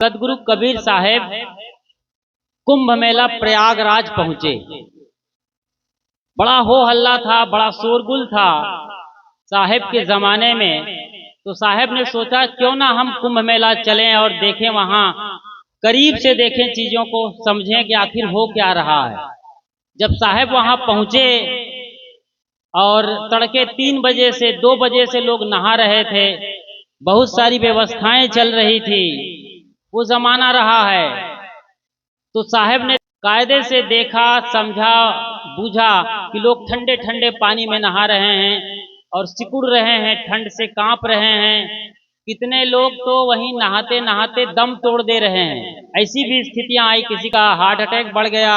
सदगुरु कबीर साहेब कुंभ मेला प्रयागराज पहुंचे। बड़ा हो हल्ला था, बड़ा शोरगुल था साहेब के जमाने में। तो साहेब ने सोचा क्यों ना हम कुंभ मेला चलें और देखें, वहां करीब से देखें, चीजों को समझें कि आखिर हो क्या रहा है। जब साहेब वहां पहुंचे और तड़के 3 बजे से 2 बजे से लोग नहा रहे थे, बहुत सारी व्यवस्थाएं चल रही थी, वो जमाना रहा है। तो साहेब ने कायदे से देखा, समझा, बूझा कि लोग ठंडे ठंडे पानी में नहा रहे हैं और सिकुड़ रहे हैं, ठंड से कांप रहे हैं। कितने लोग तो वहीं नहाते नहाते दम तोड़ दे रहे हैं। ऐसी भी स्थितियां आई, किसी का हार्ट अटैक बढ़ गया,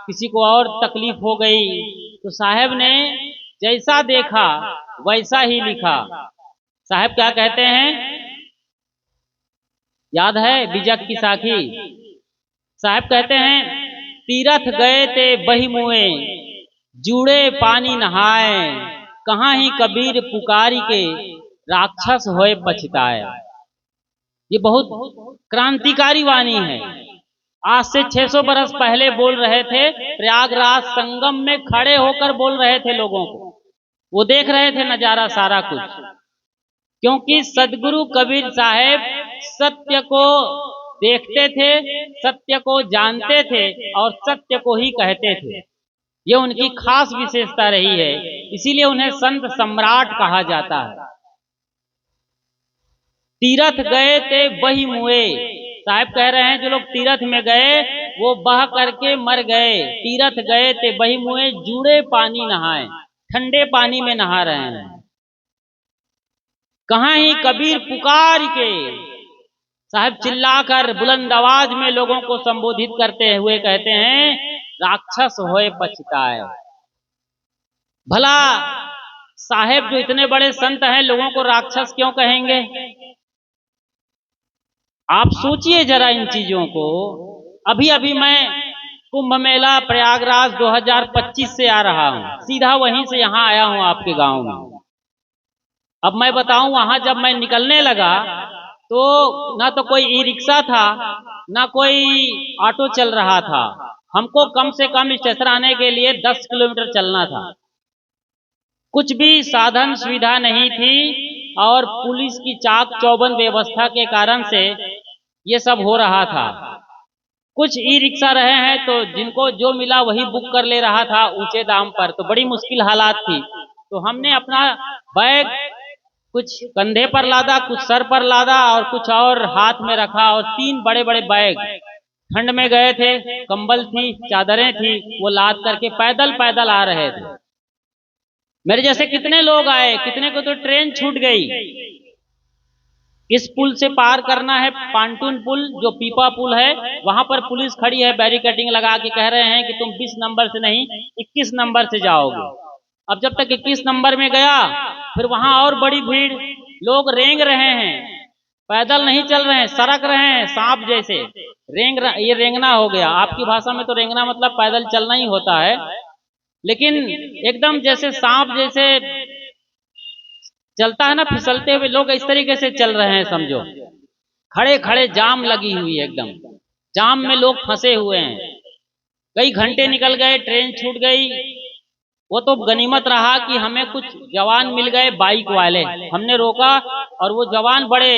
किसी को और तकलीफ हो गई। तो साहेब ने जैसा देखा वैसा ही लिखा। साहेब क्या कहते हैं, याद है बिजक की साखी? साहब कहते हैं, तीरथ गए थे बही मुए, जूड़े पानी नहाए, कहाँ ही कबीर पुकारी के, राक्षस होए पछताए। ये बहुत क्रांतिकारी वाणी है। आज से 600 बरस पहले बोल रहे थे, प्रयागराज संगम में खड़े होकर बोल रहे थे लोगों को। वो देख रहे थे नजारा सारा कुछ, क्योंकि सदगुरु कबीर साहेब सत्य को देखते थे, सत्य को जानते थे और सत्य को ही कहते थे। ये उनकी खास विशेषता रही है, इसीलिए उन्हें संत सम्राट कहा जाता है। तीरथ गए थे बही मुए, साहब कह रहे हैं जो लोग तीरथ में गए वो बह करके मर गए। तीरथ गए थे बही मुए, जूड़े पानी नहाए, ठंडे पानी में नहा रहे हैं। कहाँ ही कबीर पुकार के, साहब चिल्लाकर बुलंद आवाज में लोगों को संबोधित करते हुए कहते हैं, राक्षस होए पछताए। भला साहेब जो इतने बड़े संत हैं, लोगों को राक्षस क्यों कहेंगे? आप सोचिए जरा इन चीजों को। अभी अभी मैं कुंभ मेला प्रयागराज 2025 से आ रहा हूं, सीधा वहीं से यहां आया हूं आपके गांव में। अब मैं बताऊं, वहां जब मैं निकलने लगा तो ना तो कोई ई रिक्शा था, ना कोई ऑटो चल रहा था। हमको कम से कम स्टेशन आने के लिए 10 किलोमीटर चलना था। कुछ भी साधन सुविधा नहीं थी और पुलिस की चाक चौबंद व्यवस्था के कारण से ये सब हो रहा था। कुछ ई रिक्शा रहे हैं तो जिनको जो मिला वही बुक कर ले रहा था ऊंचे दाम पर, तो बड़ी मुश्किल हालात थी। तो हमने अपना बैग कुछ कंधे पर लादा, कुछ सर पर लादा और कुछ और हाथ में रखा, और 3 बड़े बड़े बैग, ठंड में गए थे, कंबल थी, चादरें थी, वो लाद करके पैदल पैदल आ रहे थे। मेरे जैसे कितने लोग आए, कितने को तो ट्रेन छूट गई। इस पुल से पार करना है, पांटून पुल जो पीपा पुल है, वहां पर पुलिस खड़ी है बैरिकेडिंग लगा के, कह रहे हैं कि तुम 20 नंबर से नहीं 21 नंबर से जाओगे। अब जब तक 21 नंबर में गया, फिर वहां और बड़ी भीड़, लोग रेंग रहे हैं, पैदल नहीं चल रहे हैं, सरक रहे हैं सांप जैसे। ये रेंगना हो गया। आपकी भाषा में तो रेंगना मतलब पैदल चलना ही होता है, लेकिन एकदम जैसे सांप जैसे चलता है ना, फिसलते हुए लोग इस तरीके से चल रहे हैं समझो। खड़े खड़े जाम लगी हुई है, एकदम जाम में लोग फंसे हुए हैं। कई घंटे निकल गए, ट्रेन छूट गई। वो तो गनीमत रहा कि हमें कुछ जवान मिल गए बाइक वाले, हमने रोका और वो जवान बड़े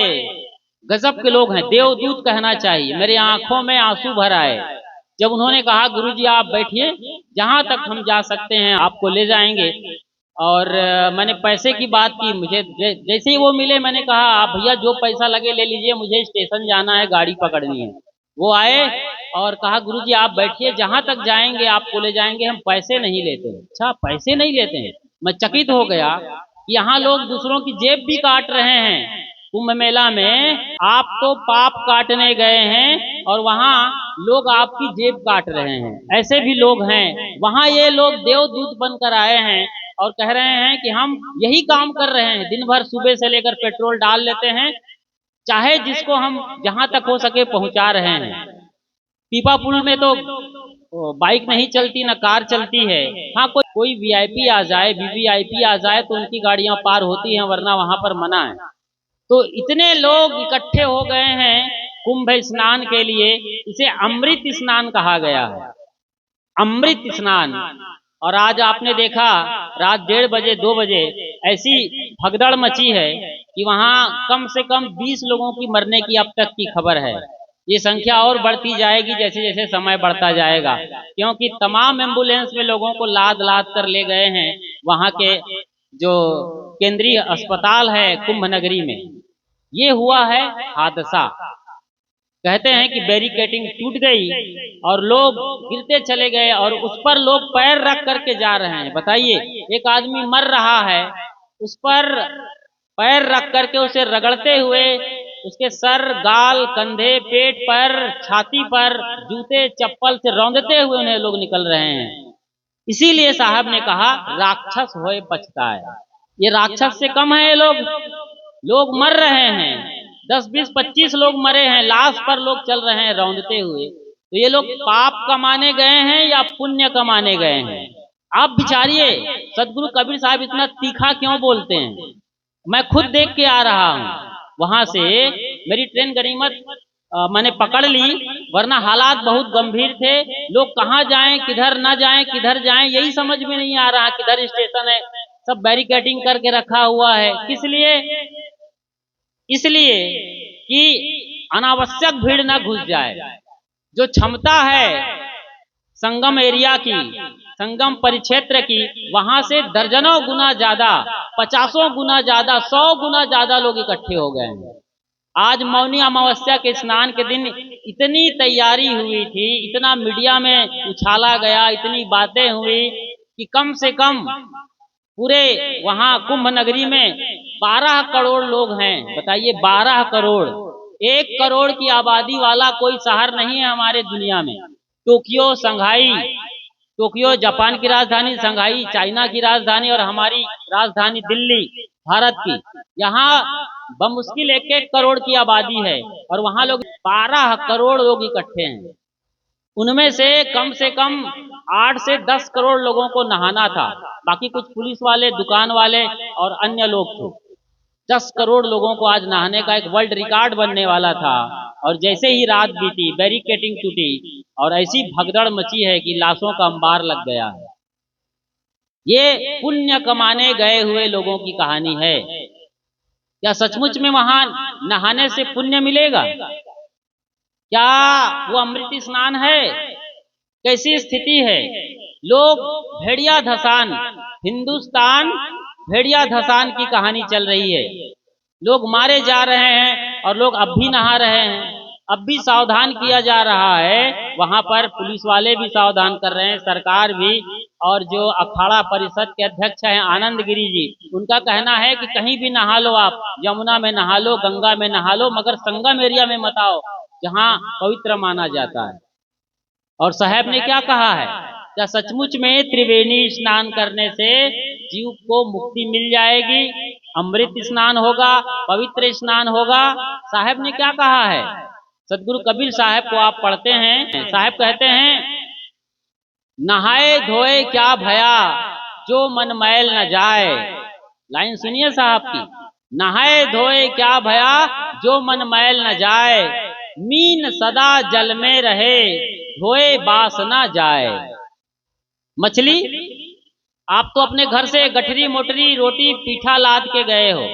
गजब के लोग हैं, देवदूत कहना चाहिए। मेरी आंखों में आंसू भर आए जब उन्होंने कहा, गुरुजी आप बैठिए, जहां तक हम जा सकते हैं आपको ले जाएंगे। और मैंने पैसे की बात की, मुझे जैसे ही वो मिले मैंने कहा, आप भैया जो पैसा लगे ले लीजिए, मुझे स्टेशन जाना है, गाड़ी पकड़नी है। वो आए और कहा, गुरुजी आप बैठिए, जहां तक जाएंगे आपको ले जाएंगे, हम पैसे नहीं लेते। अच्छा, पैसे नहीं लेते हैं? मैं चकित हो गया। यहाँ लोग दूसरों की जेब भी काट रहे हैं। कुंभ मेला में आप तो पाप काटने गए हैं और वहां लोग आपकी जेब काट रहे हैं, ऐसे भी लोग हैं। वहां ये लोग देवदूत बनकर आए हैं और कह रहे हैं कि हम यही काम कर रहे हैं, दिन भर सुबह से लेकर पेट्रोल डाल लेते हैं, चाहे जिसको हम जहां तक हो सके पहुंचा रहे हैं। पीपा पुल में तो बाइक नहीं चलती, ना कार चलती है। हाँ, कोई वीआईपी आ जाए, वीवीआईपी आ जाए तो उनकी गाड़ियां पार होती हैं, वरना वहां पर मना है। तो इतने लोग इकट्ठे हो गए हैं कुंभ स्नान के लिए इसे अमृत स्नान कहा गया है, अमृत स्नान। और आज आपने देखा रात 1:30 बजे 2 बजे ऐसी भगदड़ मची है कि वहां कम से कम 20 लोगों की मरने की अब तक की खबर है। ये संख्या और बढ़ती जाएगी जैसे जैसे समय बढ़ता जाएगा, क्योंकि तमाम एम्बुलेंस में लोगों को लाद लाद कर ले गए हैं वहां के जो केंद्रीय अस्पताल है कुंभ नगरी में। ये हुआ है हादसा। कहते हैं कि बैरिकेडिंग टूट गई और लोग गिरते चले गए और उस पर लोग पैर रख करके जा रहे हैं। बताइए, एक आदमी मर रहा है, उस पर पैर रख करके उसे रगड़ते हुए उसके सर, गाल, कंधे, पेट पर, छाती पर जूते चप्पल से रौंदते हुए उन्हें लोग निकल रहे हैं। इसीलिए साहब ने कहा राक्षस होए पछताए। ये राक्षस से कम है ये लोग मर रहे हैं, 10, 20, 25 लोग मरे हैं, लाश पर लोग चल रहे हैं रौंदते हुए। तो ये लोग पाप कमाने गए हैं या पुण्य कमाने गए हैं? आप विचारिए, सदगुरु कबीर साहब इतना तीखा क्यों बोलते हैं? मैं खुद देख के आ रहा हूँ वहां से, मेरी ट्रेन गनीमत मैंने पकड़ ली, वरना हालात बहुत गंभीर थे। लोग कहाँ जाएं, किधर न जाएं, किधर जाएं, यही समझ में नहीं आ रहा। किधर स्टेशन है, सब बैरिकेडिंग करके रखा हुआ है। किस लिए? इसलिए कि अनावश्यक भीड़ न घुस जाए। जो क्षमता है संगम एरिया की, संगम परिक्षेत्र की, वहां से दर्जनों गुना ज्यादा, 50 गुना ज्यादा, 100 गुना ज्यादा लोग इकट्ठे हो गए हैं। आज मौनी अमावस्या के स्नान के दिन इतनी तैयारी हुई थी, इतना मीडिया में उछाला गया, इतनी बातें हुई कि कम से कम पूरे वहां कुंभ नगरी में 12 करोड़ लोग हैं। बताइए, 12 करोड़, 1 करोड़ की आबादी वाला कोई शहर नहीं है हमारे दुनिया में। टोक्यो, संघाई, टोक्यो जापान की राजधानी, संघाई चाइना की राजधानी और हमारी राजधानी दिल्ली भारत की, यहाँ बमुश्किल 1-1 करोड़ की आबादी है और वहां लोग 12 करोड़ लोग इकट्ठे हैं। उनमें से कम 8 से 10 करोड़ लोगों को नहाना था, बाकी कुछ पुलिस वाले, दुकान वाले और अन्य लोग थे। 10 करोड़ लोगों को आज नहाने का एक वर्ल्ड रिकॉर्ड बनने वाला था। और जैसे ही रात बीती, बैरिकेडिंग टूटी और ऐसी भगदड़ मची है कि लाशों का अंबार लग गया है। ये पुण्य कमाने गए हुए लोगों की कहानी है। क्या सचमुच में वहां नहाने से पुण्य मिलेगा? क्या वो अमृत स्नान है? कैसी स्थिति है? लोग भेड़िया धसान, हिंदुस्तान भेड़िया धसान की कहानी चल रही है। लोग मारे जा रहे हैं और लोग अब भी नहा रहे हैं, अब भी सावधान किया जा रहा है। वहां पर पुलिस वाले भी सावधान कर रहे हैं, सरकार भी। और जो अखाड़ा परिषद के अध्यक्ष हैं आनंद गिरी जी, उनका कहना है कि कहीं भी नहा लो, आप यमुना में नहा लो, गंगा में नहा लो, मगर संगम एरिया में मत आओ जहां पवित्र माना जाता है। और साहब ने क्या कहा है? क्या सचमुच में त्रिवेणी स्नान करने से जीव को मुक्ति मिल जाएगी? अमृत स्नान होगा, पवित्र स्नान होगा। साहब ने क्या कहा है? सदगुरु कबीर साहब को आप पढ़ते हैं, साहब कहते हैं, नहाए धोए क्या भया जो मन मैल न जाए। लाइन सुनिए साहब की, नहाए धोए क्या भया जो मन मैल न जाए, मीन सदा जल में रहे धोए बास ना जाए। मछली, आप तो अपने घर से गठरी मोटरी रोटी पीठा लाद के गए हो,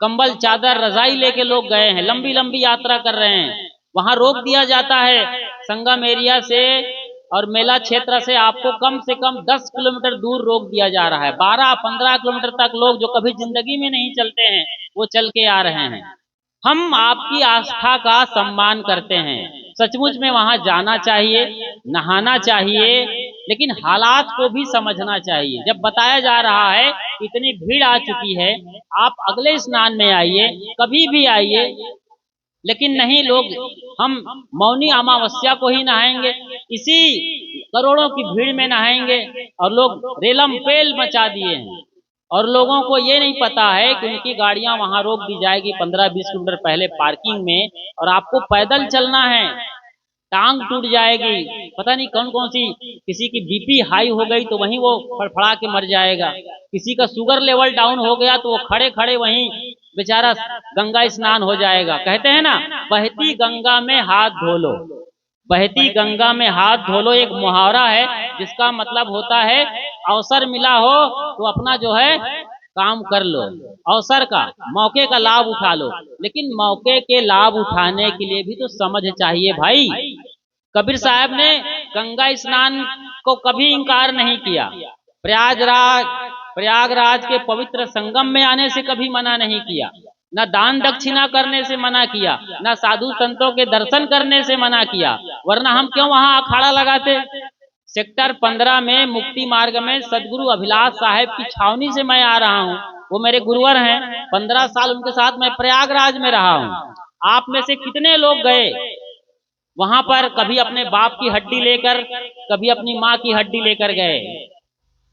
कंबल चादर रजाई लेके लोग गए हैं, लंबी लंबी यात्रा कर रहे हैं, वहां रोक दिया जाता है संगम एरिया से और मेला क्षेत्र से आपको कम से कम 10 किलोमीटर दूर रोक दिया जा रहा है। 12-15 किलोमीटर तक लोग जो कभी जिंदगी में नहीं चलते हैं वो चल के आ रहे हैं। हम आपकी आस्था का सम्मान करते हैं, सचमुच में वहां जाना चाहिए, नहाना चाहिए, लेकिन हालात को भी समझना चाहिए। जब बताया जा रहा है इतनी भीड़ आ चुकी है, आप अगले स्नान में आइए, कभी भी आइए, लेकिन नहीं, लोग हम मौनी अमावस्या को ही नहाएंगे, इसी करोड़ों की भीड़ में नहाएंगे। और लोग रेलम पेल मचा दिए हैं और लोगों को ये नहीं पता है कि उनकी गाड़ियां वहां रोक दी जाएगी 15-20 किलोमीटर पहले पार्किंग में, और आपको पैदल चलना है, टांग टूट जाएगी। पता नहीं कौन कौन सी, किसी की बीपी हाई हो गई तो वहीं वो फड़फड़ा के मर जाएगा, किसी का शुगर लेवल डाउन हो गया तो वो खड़े खड़े वहीं बेचारा गंगा स्नान हो जाएगा। कहते हैं ना, बहती गंगा में हाथ धो लो, बहती गंगा में हाथ धो लो, एक मुहावरा है जिसका मतलब होता है अवसर मिला हो तो अपना जो है काम कर लो, अवसर का, मौके का लाभ उठा लो। लेकिन मौके के लाभ उठाने के लिए भी तो समझ चाहिए भाई। कबीर साहब ने गंगा स्नान को कभी इंकार नहीं किया, प्रयागराज प्रयागराज के पवित्र संगम में आने से कभी मना नहीं किया, न दान दक्षिणा करने से मना किया, न साधु संतों के दर्शन करने से मना किया। वरना हम क्यों वहां अखाड़ा लगाते। सेक्टर 15 में मुक्ति मार्ग में सदगुरु अभिलाष साहेब की छावनी से मैं आ रहा हूँ, वो मेरे गुरुवर हैं, 15 साल उनके साथ मैं प्रयागराज में रहा हूँ। आप में से कितने लोग गए वहां पर, कभी अपने बाप की हड्डी लेकर, कभी अपनी माँ की हड्डी लेकर गए?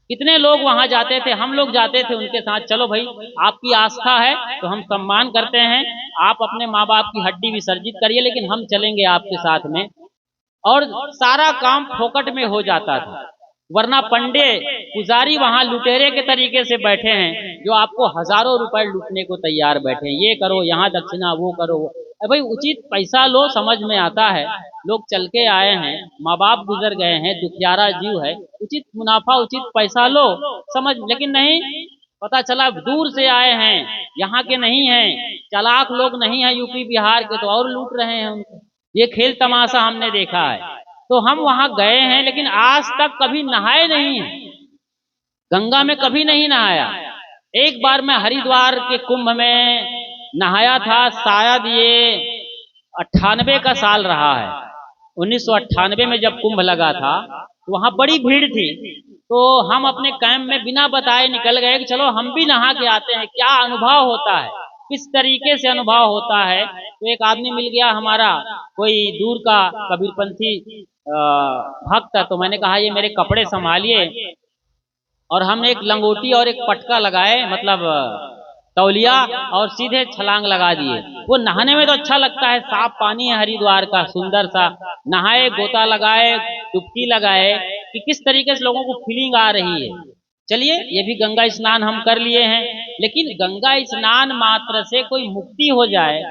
कितने लोग वहां जाते थे, हम लोग जाते थे उनके साथ। चलो भाई, आपकी आस्था है तो हम सम्मान करते हैं, आप अपने माँ बाप की हड्डी विसर्जित करिए, लेकिन हम चलेंगे आपके साथ में। और सारा काम फोकट में हो जाता था। वरना पंडे पुजारी वहां लुटेरे के तरीके से बैठे हैं, जो आपको हजारों रुपए लूटने को तैयार बैठे हैं। ये करो, यहाँ दक्षिणा, वो करो। भाई उचित पैसा लो, समझ में आता है, लोग चल के आए हैं, माँ बाप गुजर गए हैं, दुखियारा जीव है, उचित मुनाफा उचित पैसा लो, समझ। लेकिन नहीं, पता चला दूर से आए हैं, यहाँ के नहीं हैं, चालाक लोग नहीं है यूपी बिहार के, तो और लूट रहे हैं उनको। ये खेल तमाशा हमने देखा है। तो हम वहां गए हैं, लेकिन आज तक कभी नहाए नहीं है, गंगा में कभी नहीं नहाया। एक बार मैं हरिद्वार के कुंभ में नहाया था, शायद ये 98 का साल रहा है। 1998 में जब कुंभ लगा था तो वहां बड़ी भीड़ थी, तो हम अपने कैंप में बिना बताए निकल गए कि चलो हम भी नहा के आते हैं, क्या अनुभव होता है, किस तरीके से अनुभव होता है। तो एक आदमी मिल गया हमारा, कोई दूर का कबीरपंथी भक्त, तो मैंने कहा ये मेरे कपड़े संभालिए, और हमने एक लंगोटी और एक पटका लगाए, मतलब तौलिया, और सीधे छलांग लगा दिए। वो नहाने में तो अच्छा लगता है, साफ पानी है हरिद्वार का, सुंदर सा, नहाए, गोता लगाए, डुबकी लगाए, कि किस तरीके से लोगों को फीलिंग आ रही है। चलिए, ये भी गंगा स्नान हम कर लिए हैं, लेकिन गंगा स्नान मात्र से कोई मुक्ति हो जाए,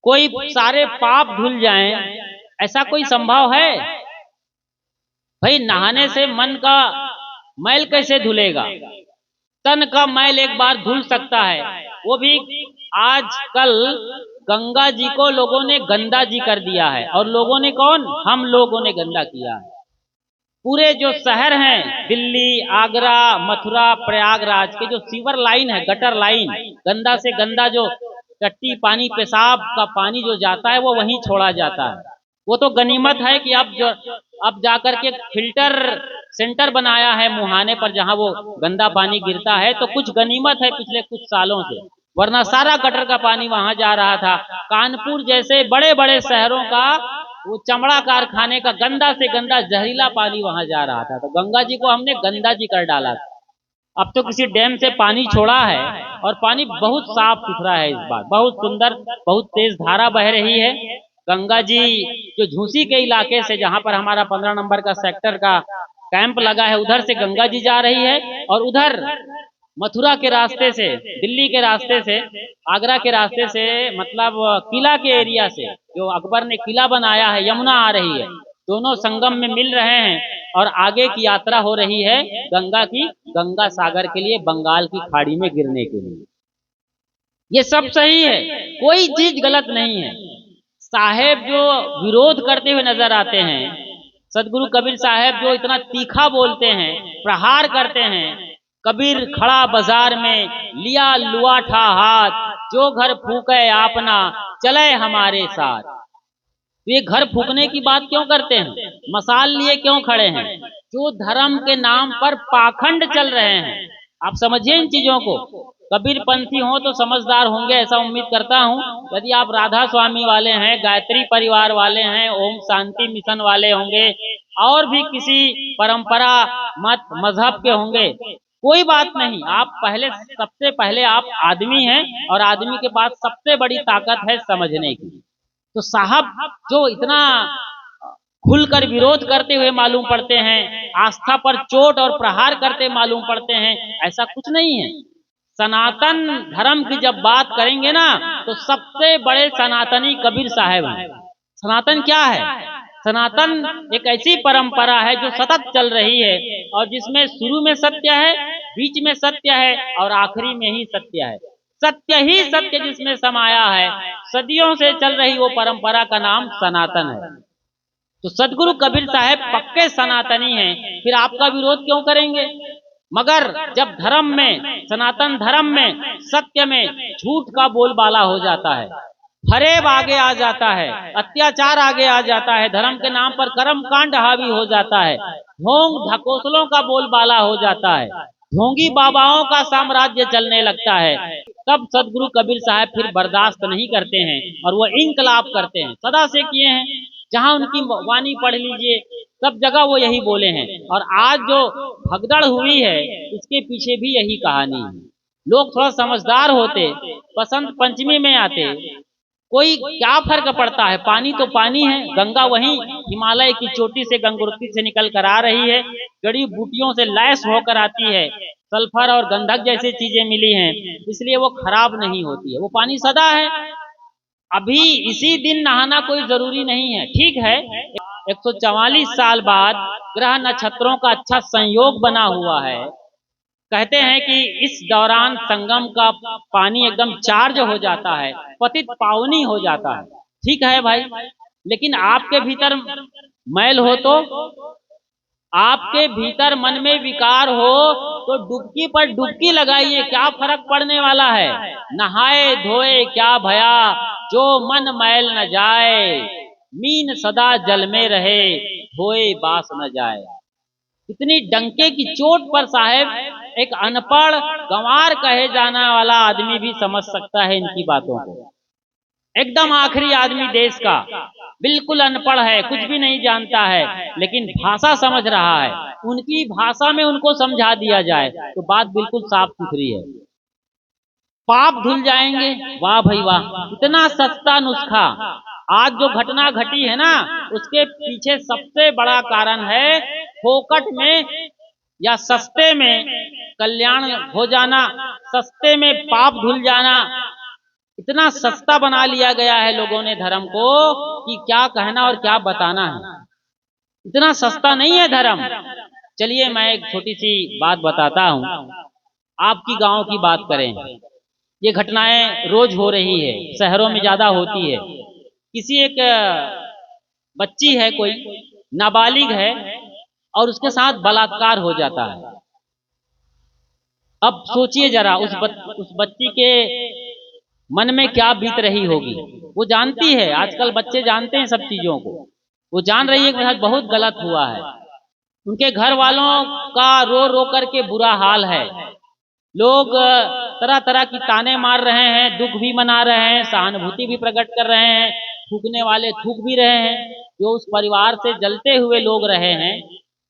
कोई सारे पाप धुल जाएं, ऐसा कोई संभव है? भाई नहाने से मन का मैल कैसे धुलेगा? तन का मैल एक बार धुल सकता है, वो भी आजकल गंगा जी को लोगों ने गंदा जी कर दिया है। और लोगों ने कौन? हम लोगों ने गंदा किया है। पूरे जो शहर हैं, दिल्ली, आगरा, मथुरा, प्रयागराज के जो सीवर लाइन है, गटर लाइन, गंदा से गंदा जो टट्टी पानी, पेशाब का पानी जो जाता है, वो वहीं छोड़ा जाता है। वो तो गनीमत है कि अब जाकर के फिल्टर सेंटर बनाया है मुहाने पर, जहां वो गंदा पानी गिरता है, तो कुछ गनीमत है पिछले कुछ सालों से, वरना सारा गटर का पानी वहां जा रहा था। कानपुर जैसे बड़े बड़े शहरों का वो चमड़ा कारखाने का गंदा से गंदा जहरीला पानी वहां जा रहा था। तो गंगा जी को हमने गंदा जी कर डाला था। अब तो किसी डैम से पानी छोड़ा है और पानी बहुत साफ सुथरा है, इस बार बहुत सुंदर, बहुत तेज धारा बह रही है। गंगा जी जो झूसी के इलाके से, जहां पर हमारा 15 नंबर का सेक्टर का कैंप लगा है, उधर से गंगा जी जा रही है, और उधर मथुरा के रास्ते से, दिल्ली के रास्ते से, आगरा के रास्ते से, मतलब किला के एरिया से, जो अकबर ने किला बनाया है, यमुना आ रही है, दोनों संगम में मिल रहे हैं, और आगे की यात्रा हो रही है गंगा की, गंगा सागर के लिए, बंगाल की खाड़ी में गिरने के लिए। ये सब सही है, कोई चीज गलत नहीं है। साहेब जो विरोध करते हुए नजर आते हैं, सदगुरु कबीर साहेब जो इतना तीखा बोलते हैं, प्रहार करते हैं, कबीर खड़ा बाजार में लिया लुआठा हाथ, जो घर फूके आपना चले हमारे साथ। तो ये घर फूकने की बात क्यों करते हैं? मसाल लिए क्यों खड़े हैं? जो धर्म के नाम पर पाखंड चल रहे हैं, आप समझिए इन चीजों को। कबीर पंथी हो तो समझदार होंगे, ऐसा उम्मीद करता हूं। यदि आप राधा स्वामी वाले हैं, गायत्री परिवार वाले हैं, ओम शांति मिशन वाले होंगे, और भी किसी परंपरा मत मजहब के होंगे, कोई बात नहीं, आप पहले, सबसे पहले आप आदमी हैं, और आदमी के पास सबसे बड़ी ताकत है समझने की। तो साहब जो इतना खुलकर विरोध करते हुए मालूम पड़ते हैं, आस्था पर चोट और प्रहार करते मालूम पड़ते हैं, ऐसा कुछ नहीं है। सनातन धर्म की जब बात करेंगे ना तो सबसे बड़े सनातनी कबीर साहब हैं। सनातन क्या है? सनातन एक ऐसी परंपरा है जो सतत चल रही है और जिसमें शुरू में सत्य है, बीच में सत्य है और आखिरी में ही सत्य है। सत्य ही सत्य जिसमें समाया है, सदियों से चल रही वो परंपरा का नाम सनातन है। तो सदगुरु कबीर साहब पक्के सनातनी हैं, फिर आपका विरोध क्यों करेंगे? मगर जब धर्म में, सनातन धर्म में, सत्य में झूठ का बोलबाला हो जाता है, फरेब आगे आ जाता है, अत्याचार आगे आ जाता है, धर्म के नाम पर कर्म कांड हावी हो जाता है, ढोंग ढकोसलों का बोलबाला हो जाता है, ढोंगी बाबाओं का साम्राज्य चलने लगता है, तब सदगुरु कबीर साहब फिर बर्दाश्त नहीं करते हैं और वो इंकलाब करते हैं। सदा से किए हैं, जहां उनकी वाणी पढ़ लीजिए, सब जगह वो यही बोले हैं। और आज जो भगदड़ हुई है, इसके पीछे भी यही कहानी है। लोग थोड़ा समझदार होते, बसंत पंचमी में आते, कोई क्या फर्क पड़ता है, पानी तो पानी है, गंगा वहीं हिमालय की चोटी से गंगोत्री से निकल कर आ रही है, जड़ी बूटियों से लैस होकर आती है, सल्फर और गंधक जैसी चीजें मिली हैं, इसलिए वो खराब नहीं होती है, वो पानी सदा है। अभी इसी दिन नहाना कोई जरूरी नहीं है, ठीक है। 144 साल बाद ग्रह नक्षत्रों का अच्छा संयोग बना हुआ है, कहते हैं कि इस दौरान संगम का पानी एकदम चार्ज हो जाता है, पतित पावनी हो जाता है, ठीक है भाई। लेकिन आपके भीतर मैल हो तो, आपके भीतर मन में विकार हो तो डुबकी पर डुबकी लगाइए, क्या फर्क पड़ने वाला है? नहाए धोए क्या भया, जो मन मैल न जाए, मीन सदा जल में रहे, धोए बास न जाए। इतनी डंके की चोट पर साहब एक अनपढ़ गंवार कहे जाने वाला आदमी भी समझ सकता है इनकी बातों को। एकदम आखिरी आदमी देश का, बिल्कुल अनपढ़ है, कुछ भी नहीं जानता है, लेकिन भाषा समझ रहा है, उनकी भाषा में उनको समझा दिया जाए तो बात बिल्कुल साफ सुथरी है। पाप धुल जाएंगे, वाह भाई वाह, इतना सस्ता नुस्खा। आज जो घटना घटी है ना, उसके पीछे सबसे बड़ा कारण है फोकट में या सस्ते में कल्याण हो जाना, सस्ते में पाप धुल जाना। इतना सस्ता बना लिया गया है लोगों ने धर्म को कि क्या कहना और क्या बताना है। इतना सस्ता नहीं है धर्म। चलिए मैं एक छोटी सी बात बताता हूं, आपकी गांव की बात करें। ये घटनाएं रोज हो रही है, शहरों में ज्यादा होती है। किसी एक बच्ची है, कोई नाबालिग है, और उसके साथ बलात्कार हो जाता है। अब सोचिए जरा उस बच्ची के मन में क्या बीत रही होगी। वो जानती है, आजकल बच्चे जानते हैं सब चीजों को, वो जान रही है कि मेरे साथ बहुत गलत हुआ है। उनके घर वालों का रो रो करके बुरा हाल है, लोग तरह तरह की ताने मार रहे हैं, दुख भी मना रहे हैं, सहानुभूति भी प्रकट कर रहे हैं, थूकने वाले थूक भी रहे हैं। जो उस परिवार से जलते हुए लोग रहे हैं,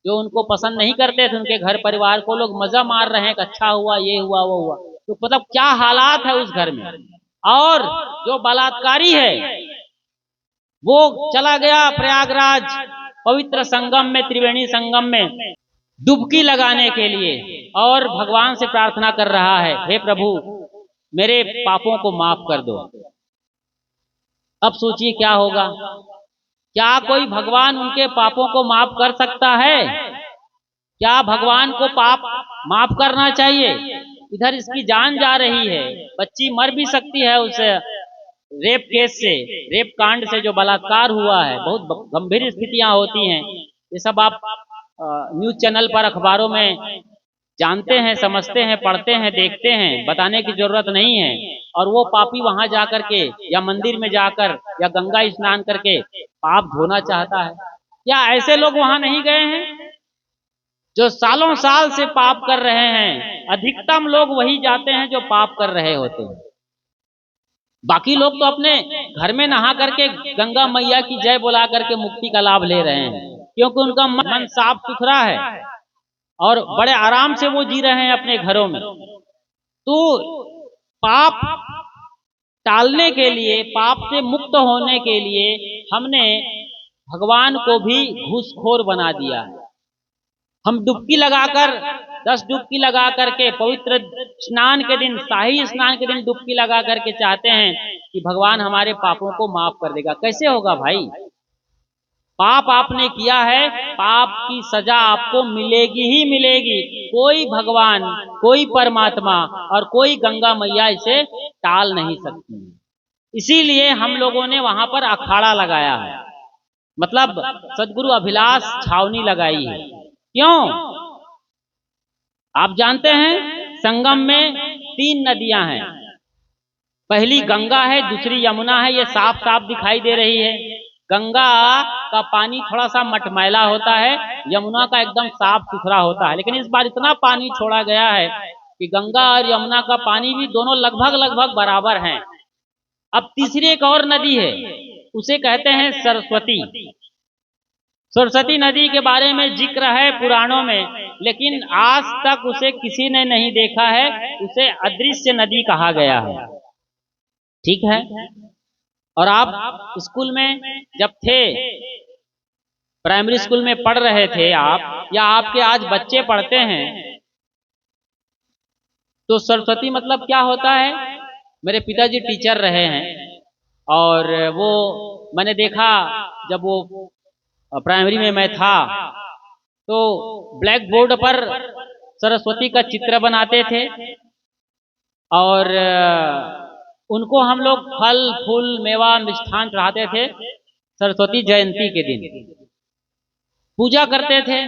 जो उनको पसंद नहीं करते थे उनके घर परिवार को, लोग मजा मार रहे हैं कि अच्छा हुआ, ये हुआ, वो हुआ। तो मतलब क्या हालात है उस घर में। और जो बलात्कारी है वो चला गया प्रयागराज पवित्र संगम में, त्रिवेणी संगम में डुबकी लगाने के लिए, और भगवान से प्रार्थना कर रहा है, हे प्रभु मेरे पापों को माफ कर दो। अब सोचिए क्या होगा। क्या कोई भगवान उनके पापों को माफ कर सकता है? क्या भगवान को पाप माफ करना चाहिए? इधर इसकी जान जा रही है, बच्ची मर भी सकती है उस रेप केस से, रेप कांड से, जो बलात्कार हुआ है। बहुत गंभीर स्थितियां होती हैं, ये सब आप न्यूज चैनल पर, अखबारों में जानते हैं, समझते हैं, पढ़ते हैं, देखते हैं, बताने की जरूरत नहीं है। और वो पापी वहां जाकर के या मंदिर में जाकर या गंगा स्नान करके पाप धोना चाहता है। क्या ऐसे लोग वहां नहीं गए हैं जो सालों साल से पाप कर रहे हैं? अधिकतम लोग वही जाते हैं जो पाप कर रहे होते हैं। बाकी लोग तो अपने घर में नहा करके गंगा मैया की जय बुला करके मुक्ति का लाभ ले रहे हैं, क्योंकि उनका मन साफ सुथरा है और बड़े आराम से वो जी रहे हैं अपने घरों में। तो पाप टालने के लिए, पाप से मुक्त होने के लिए हमने भगवान को भी घूसखोर बना दिया है। हम डुबकी लगाकर 10 डुबकी लगा करके पवित्र स्नान के दिन, शाही स्नान के दिन डुबकी लगा करके चाहते हैं कि भगवान हमारे पापों को माफ कर देगा। कैसे होगा भाई? पाप आपने किया है, पाप की सजा आपको मिलेगी ही मिलेगी। कोई भगवान, कोई परमात्मा और कोई गंगा मैया इसे टाल नहीं सकती। इसीलिए हम लोगों ने वहां पर अखाड़ा लगाया है, मतलब सदगुरु अभिलाष छावनी लगाई है। क्यों? आप जानते हैं संगम में 3 नदियां हैं। पहली गंगा है, दूसरी यमुना है, ये साफ साफ दिखाई दे रही है। गंगा का पानी थोड़ा सा मटमैला होता है, यमुना का एकदम साफ सुथरा होता है। लेकिन इस बार इतना पानी छोड़ा गया है कि गंगा और यमुना का पानी भी दोनों लगभग लगभग बराबर हैं। अब तीसरी एक और नदी है, उसे कहते हैं सरस्वती। सरस्वती नदी के बारे में जिक्र है पुराणों में, लेकिन आज तक उसे किसी ने नहीं देखा है। उसे अदृश्य नदी कहा गया है। ठीक है। और आप स्कूल में जब थे, प्राइमरी स्कूल में पढ़ रहे थे आप, या आपके आज बच्चे पढ़ते हैं, तो सरस्वती मतलब क्या होता है? मेरे पिताजी टीचर रहे हैं और वो मैंने देखा जब वो प्राइमरी में मैं था तो ब्लैक बोर्ड पर सरस्वती का चित्र बनाते थे और उनको हम लोग फल फूल मेवा मिष्ठान चढ़ाते थे। सरस्वती जयंती के दिन पूजा करते थे,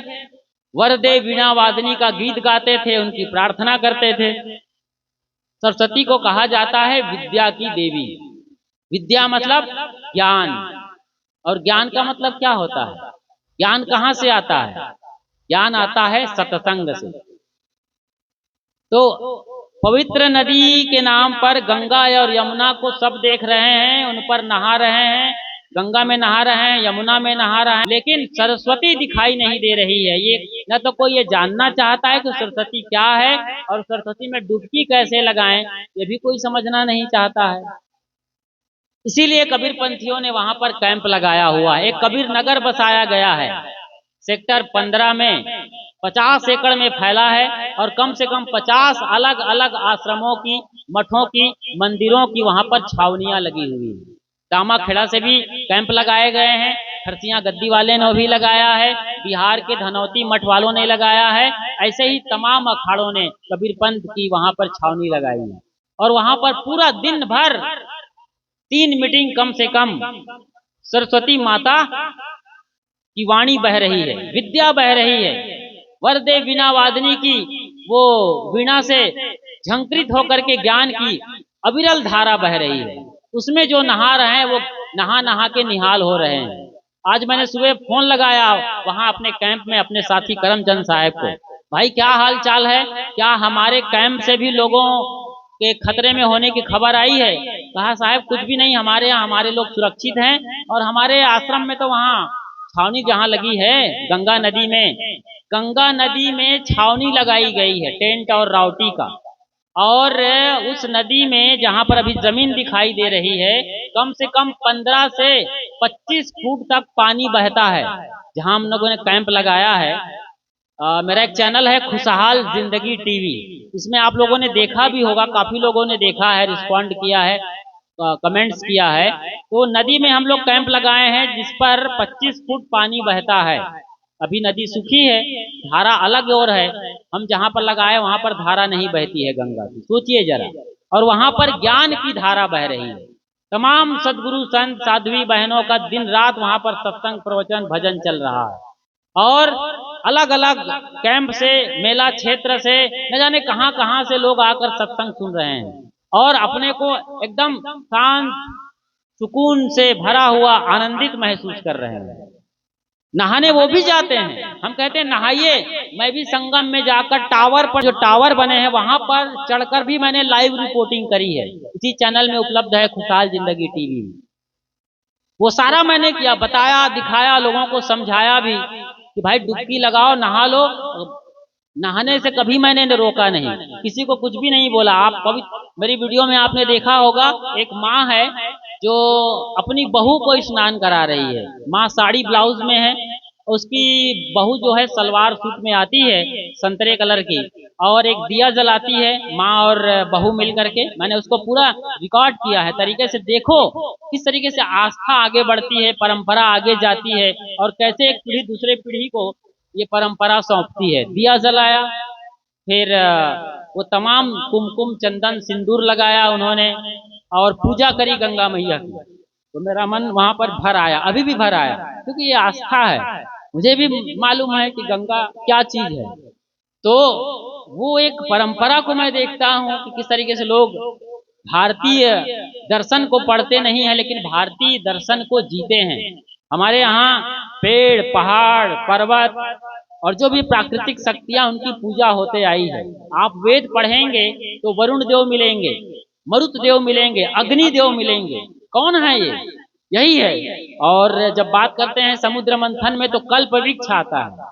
वरदे वीणा वादनी का गीत गाते थे, उनकी प्रार्थना करते थे। सरस्वती को कहा जाता है विद्या की देवी। विद्या मतलब ज्ञान, और ज्ञान का मतलब क्या होता है? ज्ञान कहाँ से आता है? ज्ञान आता है सत्संग से। तो पवित्र नदी के नाम पर गंगा और यमुना को सब देख रहे हैं, उन पर नहा रहे हैं, गंगा में नहा रहे हैं, यमुना में नहा रहे हैं, लेकिन सरस्वती दिखाई नहीं दे रही है। ये न तो कोई ये जानना चाहता है कि सरस्वती क्या है और सरस्वती में डुबकी कैसे लगाएं, ये भी कोई समझना नहीं चाहता है। इसीलिए कबीर पंथियों ने वहां पर कैंप लगाया हुआ है। एक कबीर नगर बसाया गया है सेक्टर 15 में, 50 एकड़ में फैला है और कम से कम 50 अलग अलग आश्रमों की, मठों की, मंदिरों की वहां पर छावनियां लगी हुई हैं। दामाखेड़ा से भी कैंप लगाए गए हैं, खरसिया गद्दी वाले ने भी लगाया है, बिहार के धनौती मठ वालों ने लगाया है। ऐसे ही तमाम अखाड़ों ने कबीर पंथ की वहां पर छावनी लगाई है और वहां पर पूरा दिन भर 3 मीटिंग कम से कम सरस्वती माता की वाणी बह रही है, विद्या बह रही है। वरदे वीणा वादनी की वो वीणा से झंकृत होकर के ज्ञान की अविरल धारा बह रही है। उसमें जो नहा रहे हैं वो नहा नहा के निहाल हो रहे हैं। आज मैंने सुबह फोन लगाया वहां अपने कैंप में अपने साथी करमचंद साहब को, भाई क्या हाल चाल है, क्या हमारे कैंप से भी लोगों के खतरे में होने की खबर आई है? कहा साहब कुछ भी नहीं, हमारे यहाँ हमारे लोग सुरक्षित हैं और हमारे आश्रम में तो वहाँ छावनी जहाँ लगी है गंगा नदी में, गंगा नदी में छावनी लगाई गई है टेंट और रावटी का। और उस नदी में जहां पर अभी जमीन दिखाई दे रही है, कम से कम 15 से 25 फुट तक पानी बहता है जहां हम लोगों ने कैंप लगाया है। मेरा एक चैनल है खुशहाल जिंदगी टीवी, इसमें आप लोगों ने देखा भी होगा, काफी लोगों ने देखा है, रिस्पॉन्ड किया है, कमेंट्स किया है। तो नदी में हम लोग कैंप लगाए हैं जिस पर 25 फुट पानी बहता है। अभी नदी सूखी है, धारा अलग और है। हम जहां पर लगाए वहां पर धारा नहीं बहती है गंगा की, सोचिए जरा। और वहां पर ज्ञान की धारा बह रही है। तमाम सदगुरु संत साध्वी बहनों का दिन रात वहां पर सत्संग प्रवचन भजन चल रहा है। और अलग अलग कैंप से, मेला क्षेत्र से, न जाने कहां कहां से लोग आकर सत्संग सुन रहे हैं और अपने को एकदम शांत सुकून से भरा हुआ आनंदित महसूस कर रहे हैं। नहाने वो भी जाते हैं, हम कहते हैं नहाइए। मैं भी संगम में जाकर टावर पर, जो टावर बने हैं वहां पर चढ़कर भी मैंने लाइव रिपोर्टिंग करी है, इसी चैनल में उपलब्ध है खुशहाल जिंदगी टीवी। वो सारा मैंने किया, बताया, दिखाया, लोगों को समझाया भी कि भाई डुबकी लगाओ, नहा लो। नहाने से कभी मैंने रोका नहीं, किसी को कुछ भी नहीं बोला। आप कभी मेरी वीडियो में आपने देखा होगा, एक माँ है जो अपनी बहू को स्नान करा रही है। माँ साड़ी ब्लाउज में है उसकी बहू जो है सलवार सूट में आती है संतरे कलर की, और एक दिया जलाती है माँ और बहू मिल करके। मैंने उसको पूरा रिकॉर्ड किया है तरीके से। देखो किस तरीके से आस्था आगे बढ़ती है, परंपरा आगे जाती है, और कैसे एक पीढ़ी दूसरे पीढ़ी को ये परंपरा सौंपती है। दिया जलाया, फिर वो तमाम कुमकुम चंदन सिंदूर लगाया उन्होंने, और पूजा करी गंगा मैया की। तो मेरा मन वहां पर भर आया, अभी भी भर आया, क्योंकि ये आस्था है। मुझे भी मालूम है कि गंगा क्या चीज है। तो वो एक परंपरा को मैं देखता हूँ कि किस तरीके से लोग भारतीय दर्शन को पढ़ते नहीं है, लेकिन भारतीय दर्शन को जीते हैं। हमारे यहाँ पेड़ पहाड़ पर्वत और जो भी प्राकृतिक शक्तियां उनकी पूजा होते आई है। आप वेद पढ़ेंगे तो वरुण देव मिलेंगे, मरुत देव मिलेंगे, अग्नि देव मिलेंगे। कौन है ये? यही है। और जब बात करते हैं समुद्र मंथन में, तो कल्प वृक्ष आता है।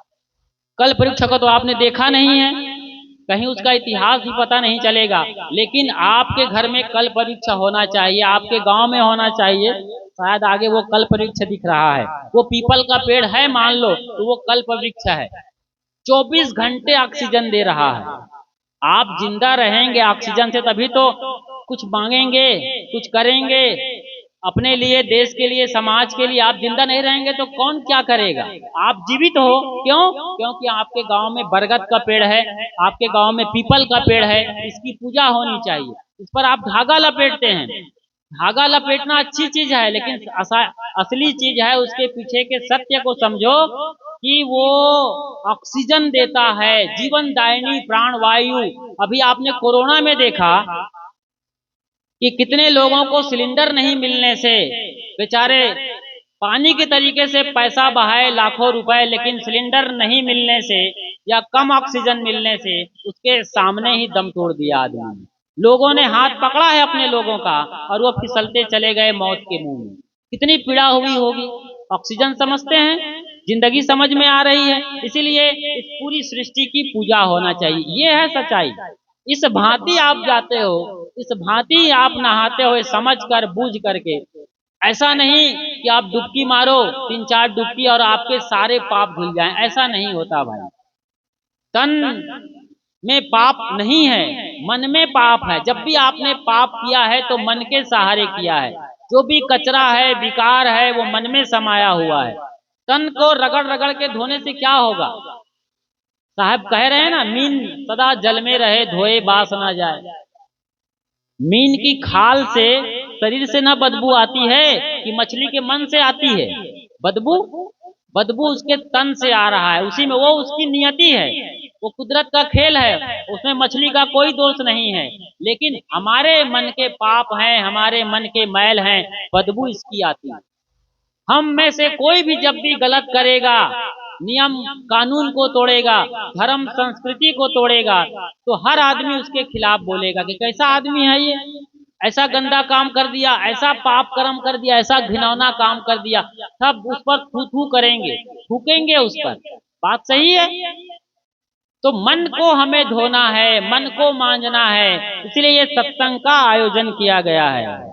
कल्प वृक्ष को तो आपने देखा नहीं है, कहीं उसका इतिहास भी पता नहीं चलेगा, लेकिन आपके घर में कल्प वृक्ष होना चाहिए, आपके गांव में होना चाहिए। शायद आगे वो कल्प वृक्ष दिख रहा है, वो पीपल का पेड़ है मान लो, तो वो कल्प वृक्ष है। 24 घंटे ऑक्सीजन दे रहा है। आप जिंदा रहेंगे ऑक्सीजन से, तभी तो कुछ मांगेंगे, कुछ करेंगे अपने लिए, देश के लिए, समाज के लिए। आप जिंदा नहीं रहेंगे तो कौन क्या करेगा? आप जीवित हो क्यों? क्योंकि आपके गांव में बरगद का पेड़ है, आपके गांव में पीपल का पेड़ है, इसकी पूजा होनी चाहिए। इस पर आप धागा लपेटते हैं। धागा लपेटना अच्छी चीज है, लेकिन असली चीज है उसके पीछे के सत्य को समझो, कि वो ऑक्सीजन देता है, जीवन दायिनी प्राणवायु। अभी आपने कोरोना में देखा कि कितने लोगों को सिलेंडर नहीं मिलने से बेचारे पानी के तरीके से पैसा बहाए लाखों रुपए, लेकिन सिलेंडर नहीं मिलने से या कम ऑक्सीजन मिलने से उसके सामने ही दम तोड़ दिया आदमी ने। लोगों ने हाथ पकड़ा है अपने लोगों का, और वो फिसलते चले गए मौत के मुंह में। कितनी पीड़ा हुई होगी। ऑक्सीजन समझते हैं, जिंदगी समझ में आ रही है, इसीलिए इस पूरी सृष्टि की पूजा होना चाहिए। ये है सच्चाई। इस भांति आप जाते हो, इस भांति आप नहाते हो, समझ कर बूझ करके। ऐसा नहीं कि आप डुबकी मारो 3-4 डुबकी और आपके सारे पाप धुल जाएं, ऐसा नहीं होता भाई। तन में पाप नहीं है, मन में पाप है। जब भी आपने पाप किया है तो मन के सहारे किया है। जो भी कचरा है, विकार है, वो मन में समाया हुआ है। तन को रगड़ रगड़ के धोने से क्या होगा? साहब कह रहे हैं ना, मीन सदा जल में रहे, धोए बास ना जाए। मीन की खाल से शरीर से ना बदबू आती है कि मछली के मन से आती है बदबू? बदबू उसके तन से आ रहा है, उसी में वो उसकी नियति है, वो कुदरत का खेल है, उसमें मछली का कोई दोष नहीं है। लेकिन हमारे मन के पाप हैं, हमारे मन के मैल हैं, बदबू इसकी आती है। हम में से कोई भी जब भी गलत करेगा, नियम कानून को तोड़ेगा, धर्म संस्कृति को तोड़ेगा, तो हर आदमी उसके खिलाफ बोलेगा कि कैसा आदमी है ये, ऐसा गंदा काम कर दिया, ऐसा पाप कर्म कर दिया, ऐसा घिनौना काम कर दिया। सब उस पर थू थू करेंगे, थूकेंगे उस पर। बात सही है। तो मन को हमें धोना है, मन को मांजना है, इसलिए ये सत्संग का आयोजन किया गया है।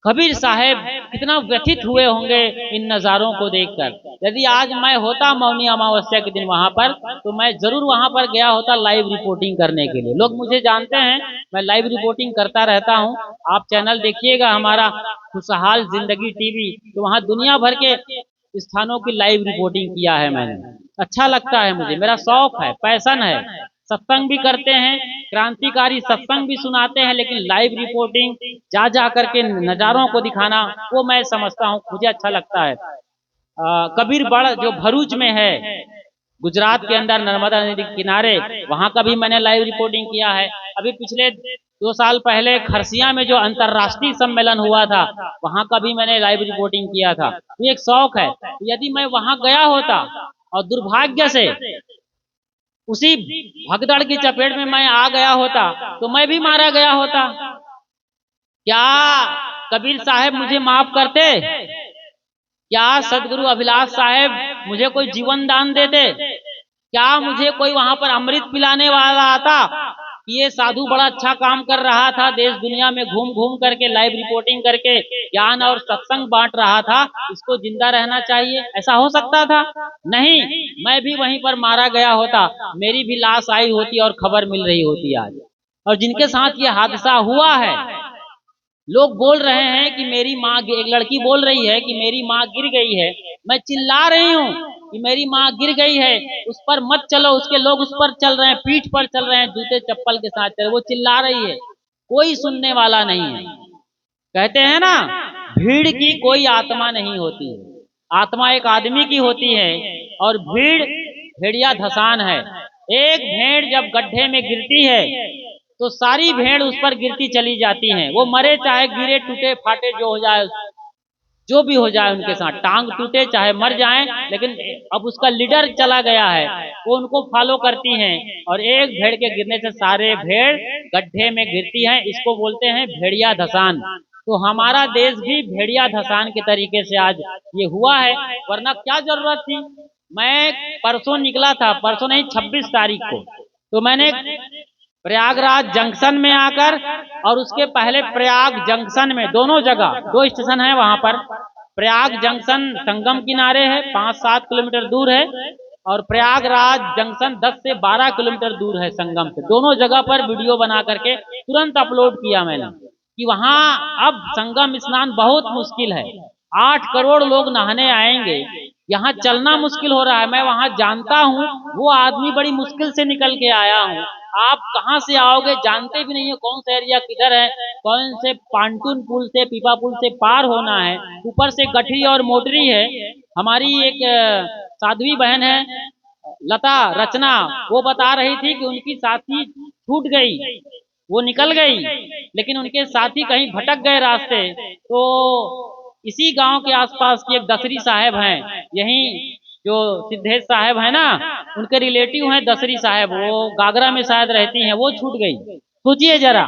कबीर साहब कितना व्यथित हुए होंगे इन नज़ारों को देखकर। यदि आज मैं होता मौनी अमावस्या के दिन वहां पर, तो मैं जरूर वहां पर गया होता लाइव रिपोर्टिंग करने के लिए। लोग मुझे जानते हैं, मैं लाइव रिपोर्टिंग करता रहता हूं। आप चैनल देखिएगा हमारा खुशहाल जिंदगी टीवी, तो वहां दुनिया भर के स्थानों की लाइव रिपोर्टिंग किया है मैंने। अच्छा लगता है मुझे, मेरा शौक है, पैशन है। सत्संग भी करते हैं, क्रांतिकारी सत्संग भी सुनाते हैं, लेकिन लाइव रिपोर्टिंग जा जा करके नज़ारों को दिखाना, वो मैं समझता हूँ, मुझे अच्छा लगता है। कबीरबड़ जो भरूच में है, गुजरात के अंदर नर्मदा नदी के किनारे, वहां का भी मैंने लाइव रिपोर्टिंग किया है। अभी पिछले 2 साल पहले खरसिया में जो अंतर्राष्ट्रीय सम्मेलन हुआ था, वहां का भी मैंने लाइव रिपोर्टिंग किया था। ये एक शौक है। यदि मैं वहां गया होता और दुर्भाग्य से उसी भगदड़ की चपेट में मैं आ गया होता, तो मैं भी मारा गया होता। क्या कबीर साहब मुझे माफ करते? क्या सदगुरु अभिलाष साहब मुझे कोई जीवन दान देते? क्या मुझे कोई वहां पर अमृत पिलाने वाला आता? कि ये साधु बड़ा अच्छा काम कर रहा था, देश दुनिया में घूम घूम करके लाइव रिपोर्टिंग करके ज्ञान और सत्संग बांट रहा था, इसको जिंदा रहना चाहिए। ऐसा हो सकता था? नहीं, मैं भी वहीं पर मारा गया होता, मेरी भी लाश आई होती और खबर मिल रही होती आज। और जिनके साथ ये हादसा हुआ है, लोग बोल रहे हैं कि मेरी माँ, एक लड़की बोल रही है कि मेरी माँ गिर गई है, मैं चिल्ला रही हूँ कि मेरी माँ गिर गई है, उस पर मत चलो, उसके लोग उस पर चल रहे हैं, पीठ पर चल रहे हैं, जूते चप्पल के साथ चल रहे, वो चिल्ला रही है, कोई सुनने वाला नहीं है। कहते हैं ना, भीड़ की कोई आत्मा नहीं होती है, आत्मा एक आदमी की होती है, और भीड़ भेड़िया धसान है। एक भेड़ जब गड्ढे में गिरती है तो सारी भेड़ उस पर गिरती चली जाती हैं, वो मरे चाहे गिरे, टूटे फाटे जो हो जाए, जो भी हो जाए उनके साथ, टांग टूटे चाहे मर जाएं, लेकिन अब उसका लीडर चला गया है, वो उनको फॉलो करती हैं, और एक भेड़ के गिरने से सारे भेड़ गड्ढे में गिरती हैं। इसको बोलते हैं भेड़िया धसान। तो हमारा देश भी भेड़िया धसान के तरीके से आज ये हुआ है, वरना क्या जरूरत थी। मैं परसों निकला था, परसों नहीं 26 तारीख को, तो मैंने प्रयागराज जंक्शन में आकर, और उसके पहले प्रयाग जंक्शन में, दोनों जगह 2 स्टेशन है वहां पर, प्रयाग जंक्शन संगम किनारे है, 5-7 किलोमीटर दूर है, और प्रयागराज जंक्शन 10 से 12 किलोमीटर दूर है संगम से। दोनों जगह पर वीडियो बना करके तुरंत अपलोड किया मैंने कि वहां अब संगम स्नान बहुत मुश्किल है, 8 करोड़ लोग नहाने आएंगे, यहाँ चलना मुश्किल हो रहा है। मैं वहां जानता हूँ, वो आदमी बड़ी मुश्किल से निकल के आया हूँ, आप कहाँ से आओगे जानते भी नहीं है, कौन सा एरिया किधर है, कौन से पांटून पुल से, पीपा पुल से पार होना है, ऊपर से गठरी और मोटरी है। हमारी एक साध्वी बहन है लता रचना, वो बता रही थी कि उनकी साथी छूट गई, वो निकल गई, लेकिन उनके साथी कहीं भटक गए रास्ते। तो इसी गांव के आसपास की एक दसरी साहब हैं, यहीं जो सिद्धेश साहब है ना, उनके रिलेटिव हैं दसरी साहब, वो गागरा में शायद रहती हैं, वो छूट गई। सोचिए जरा,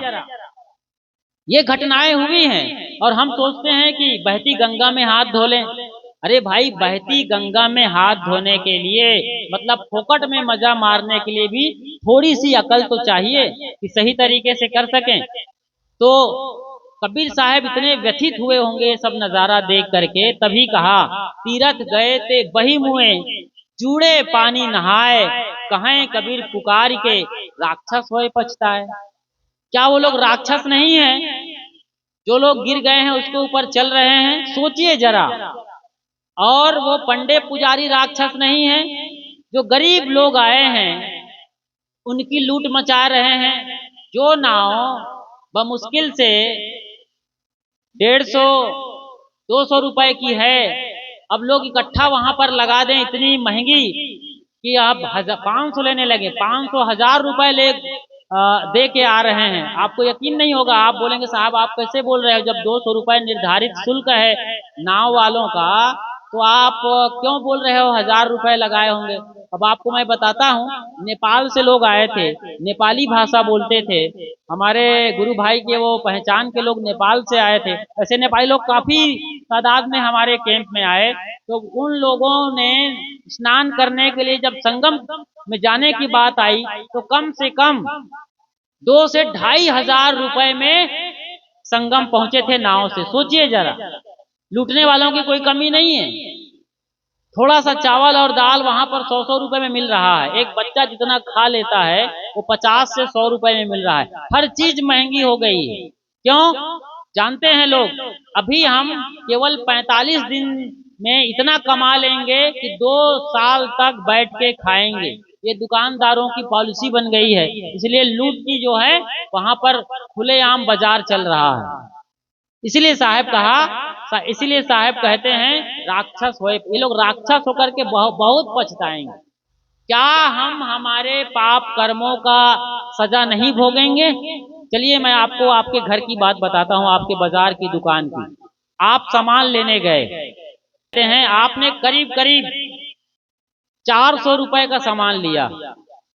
ये घटनाएं हुई हैं, और हम सोचते हैं कि बहती गंगा में हाथ धो लें। अरे भाई, बहती गंगा में हाथ धोने के लिए, मतलब फोकट में मजा मारने के लिए भी थोड़ी सी अकल तो चाहिए कि सही तरीके से कर सकें। तो कबीर साहब इतने व्यथित हुए होंगे सब नजारा देख करके, तभी कहा, तीरथ गए थे बही मुए, जूड़े पानी नहाए, कहें कबीर पुकार के, राक्षस होए पछताए। क्या वो लोग राक्षस नहीं है जो लोग गिर गए हैं उसके ऊपर चल रहे हैं? सोचिए जरा। और वो पंडे पुजारी राक्षस नहीं है जो गरीब लोग आए हैं उनकी लूट मचा रहे हैं। जो नाव बमुश्किल से 150-200 रुपए की है, अब लोग इकट्ठा वहां पर लगा दें इतनी महंगी कि आप 500 लेने लगे, 500-1000 रुपए दे के आ रहे हैं। आपको यकीन नहीं होगा, आप बोलेंगे साहब आप कैसे बोल रहे हो, जब 200 रुपए निर्धारित शुल्क है नाव वालों का, तो आप क्यों बोल रहे हो 1000 रुपए लगाए होंगे। अब आपको मैं बताता हूँ, नेपाल से लोग आए थे, नेपाली भाषा बोलते थे, हमारे गुरु भाई के वो पहचान के लोग नेपाल से आए थे। ऐसे नेपाली लोग काफी तादाद में हमारे कैंप में आए, तो उन लोगों ने स्नान करने के लिए जब संगम में जाने की बात आई, तो कम से कम 2 से 2500 रुपए में संगम पहुंचे थे नाव से। सोचिए जरा, लूटने वालों की कोई कमी नहीं है। थोड़ा सा चावल और दाल वहां पर 100-100 रुपए में मिल रहा है, एक बच्चा जितना खा लेता है वो 50 से 100 रुपए में मिल रहा है। हर चीज महंगी हो गई है। क्यों? जानते हैं लोग, अभी हम केवल 45 दिन में इतना कमा लेंगे कि 2 साल तक बैठ के खाएंगे। ये दुकानदारों की पॉलिसी बन गई है, इसलिए लूट की जो है वहां पर खुलेआम बाजार चल रहा है। इसलिए साहब कहते हैं राक्षस होए, ये लोग राक्षस होकर के बहुत पछताएंगे। क्या हम हमारे पाप कर्मों का सजा नहीं भोगेंगे? चलिए मैं आपको आपके घर की बात बताता हूँ, आपके बाजार की दुकान की। आप सामान लेने गए, कहते हैं आपने करीब करीब 400 रुपए का सामान लिया,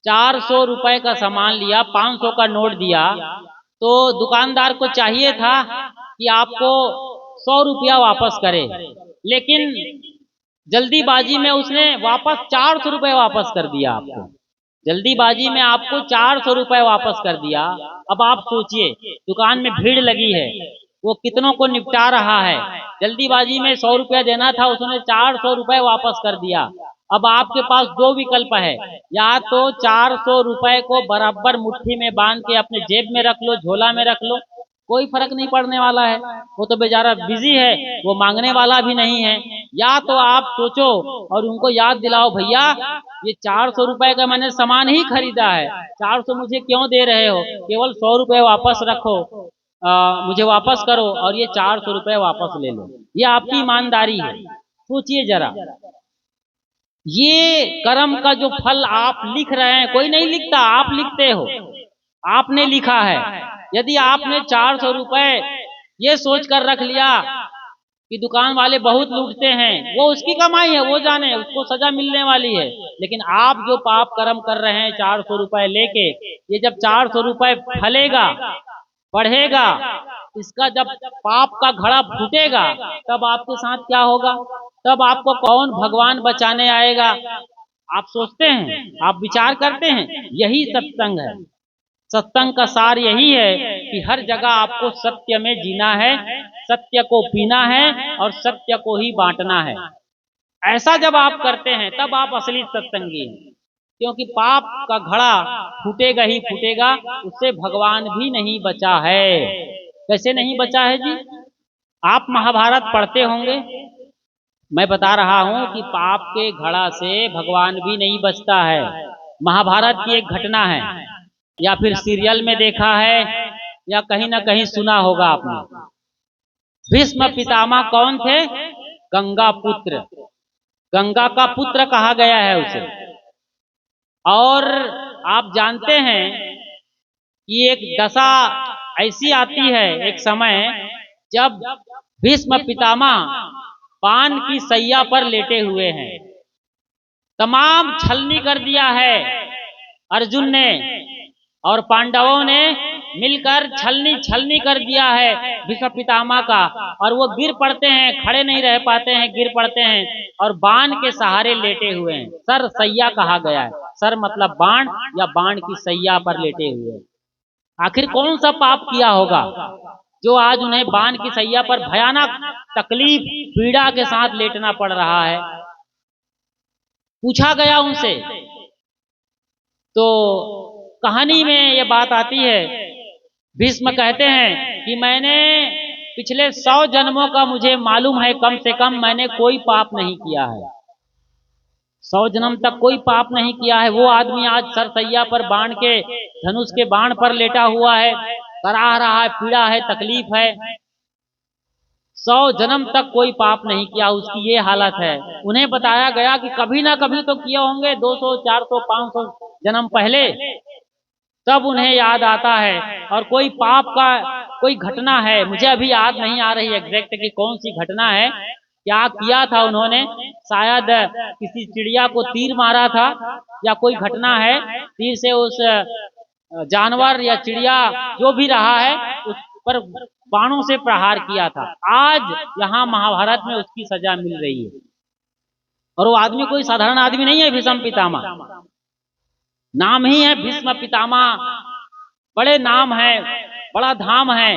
400 रुपए का सामान लिया, 500 का नोट दिया, तो दुकानदार को चाहिए था कि आपको 100 रुपया वापस करे, लेकिन जल्दीबाजी में उसने वापस 400 रुपए वापस कर दिया आपको। जल्दीबाजी में आपको 400 रुपए वापस कर दिया। अब आप सोचिए, दुकान में भीड़ लगी है, वो कितनों को निपटा रहा है। जल्दीबाजी में 100 रुपया देना था, उसने 400 रुपए वापस कर दिया। अब आपके पास दो विकल्प है, या तो 400 रुपए को बराबर मुट्ठी में बांध के अपने जेब में रख लो, झोला में रख लो, कोई फर्क नहीं पड़ने वाला है, वो तो बेचारा बिजी है, वो मांगने वाला भी नहीं है। या तो आप सोचो और उनको याद दिलाओ, भैया ये 400 रुपए का मैंने सामान ही खरीदा है, 400 मुझे क्यों दे रहे हो, केवल 100 रुपए वापस रखो, मुझे वापस करो और ये 400 रुपए वापस ले लो। ये आपकी ईमानदारी है। सोचिए जरा, ये कर्म का जो फल आप लिख रहे हैं, कोई नहीं लिखता, आप लिखते हो, आपने लिखा है। यदि आपने 400 रुपए ये सोचकर रख लिया कि दुकान वाले बहुत लूटते हैं, वो उसकी कमाई है, वो जाने, उसको सजा मिलने वाली है। लेकिन आप जो पाप कर्म कर रहे हैं 400 रुपए लेके, ये जब 400 रुपए फलेगा, बढ़ेगा, इसका जब पाप का घड़ा फूटेगा, तब आपके साथ क्या होगा? तब आपको कौन भगवान बचाने आएगा? आप सोचते हैं, आप विचार करते हैं, यही सत्संग है। सत्संग का सार यही है कि हर जगह आपको सत्य में जीना है, सत्य को पीना है और सत्य को ही बांटना है। ऐसा जब आप करते हैं तब आप असली सत्संगी हैं, क्योंकि पाप का घड़ा फूटेगा ही फूटेगा, उससे भगवान भी नहीं बचा है। कैसे नहीं बचा है जी? आप महाभारत पढ़ते होंगे, मैं बता रहा हूं कि पाप के घड़ा से भगवान भी नहीं बचता है। महाभारत की एक घटना है, या फिर सीरियल में देखा है, या कहीं ना कहीं सुना होगा आपने। भीष्म पितामह कौन थे? गंगा पुत्र, गंगा का पुत्र कहा गया है उसे। और आप जानते हैं कि एक दशा ऐसी आती है, एक समय जब भीष्म पितामह पान की सैया पर लेटे हुए हैं। तमाम छलनी कर दिया है अर्जुन ने, और पांडवों ने मिलकर छलनी छलनी कर दिया है भीष्म पितामह का, और वो गिर पड़ते हैं, खड़े नहीं रह पाते हैं, गिर पड़ते हैं और बाण के सहारे लेटे हुए हैं। सर सैया कहा गया है, सर मतलब बाण, या बाण की सैया पर लेटे हुए हैं। आखिर कौन सा पाप किया होगा जो आज उन्हें बाण की सैया पर भयानक तकलीफ पीड़ा के साथ लेटना पड़ रहा है? पूछा गया उनसे, तो कहानी में ये बात आती है, भीष्म कहते हैं कि मैंने पिछले 100 जन्मों का मुझे मालूम है, कम से कम मैंने कोई पाप नहीं किया है, 100 जन्म तक कोई पाप नहीं किया है। वो आदमी आज सरसैया पर बाण के, धनुष के बाण पर लेटा हुआ है, कराह रहा है, पीड़ा है, तकलीफ है, 100 जन्म तक कोई पाप नहीं किया, उसकी ये हालत है। उन्हें बताया गया कि कभी ना कभी तो किए होंगे, 200, 400, 500 जन्म पहले। तब उन्हें याद आता है, और कोई पाप का कोई घटना है, मुझे अभी याद नहीं आ रही एग्जैक्ट कि कौन सी घटना है, क्या किया था उन्होंने, शायद किसी चिड़िया को तीर मारा था, या कोई घटना है, तीर से उस जानवर या चिड़िया जो भी रहा है उस पर बाणों से प्रहार किया था। आज यहाँ महाभारत में उसकी सजा मिल रही है। और वो आदमी कोई साधारण आदमी नहीं है, भीष्म पितामह, नाम ही है भीष्म पितामह, बड़े नाम है, बड़ा धाम है,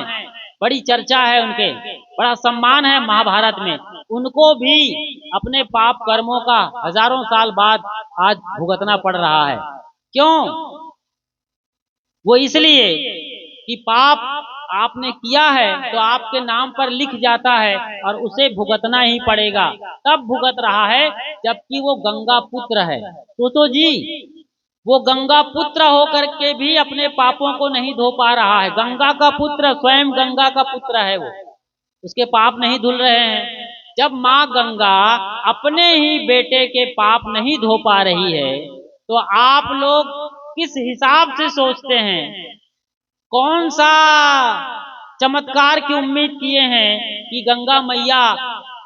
बड़ी चर्चा है उनके, बड़ा सम्मान है महाभारत में। उनको भी अपने पाप कर्मों का हजारों साल बाद आज भुगतना पड़ रहा है। क्यों? वो इसलिए कि पाप आपने किया है तो आपके नाम पर लिख जाता है और उसे भुगतना ही पड़ेगा। तब भुगत रहा है जबकि वो गंगा पुत्र है। तो जी, वो गंगा पुत्र होकर के भी अपने पापों को नहीं धो पा रहा है। गंगा का पुत्र, स्वयं गंगा का पुत्र है वो, उसके पाप नहीं धुल रहे हैं। जब माँ गंगा अपने ही बेटे के पाप नहीं धो पा रही है, तो आप लोग किस हिसाब से सोचते हैं? कौन सा चमत्कार की उम्मीद किए हैं कि गंगा मैया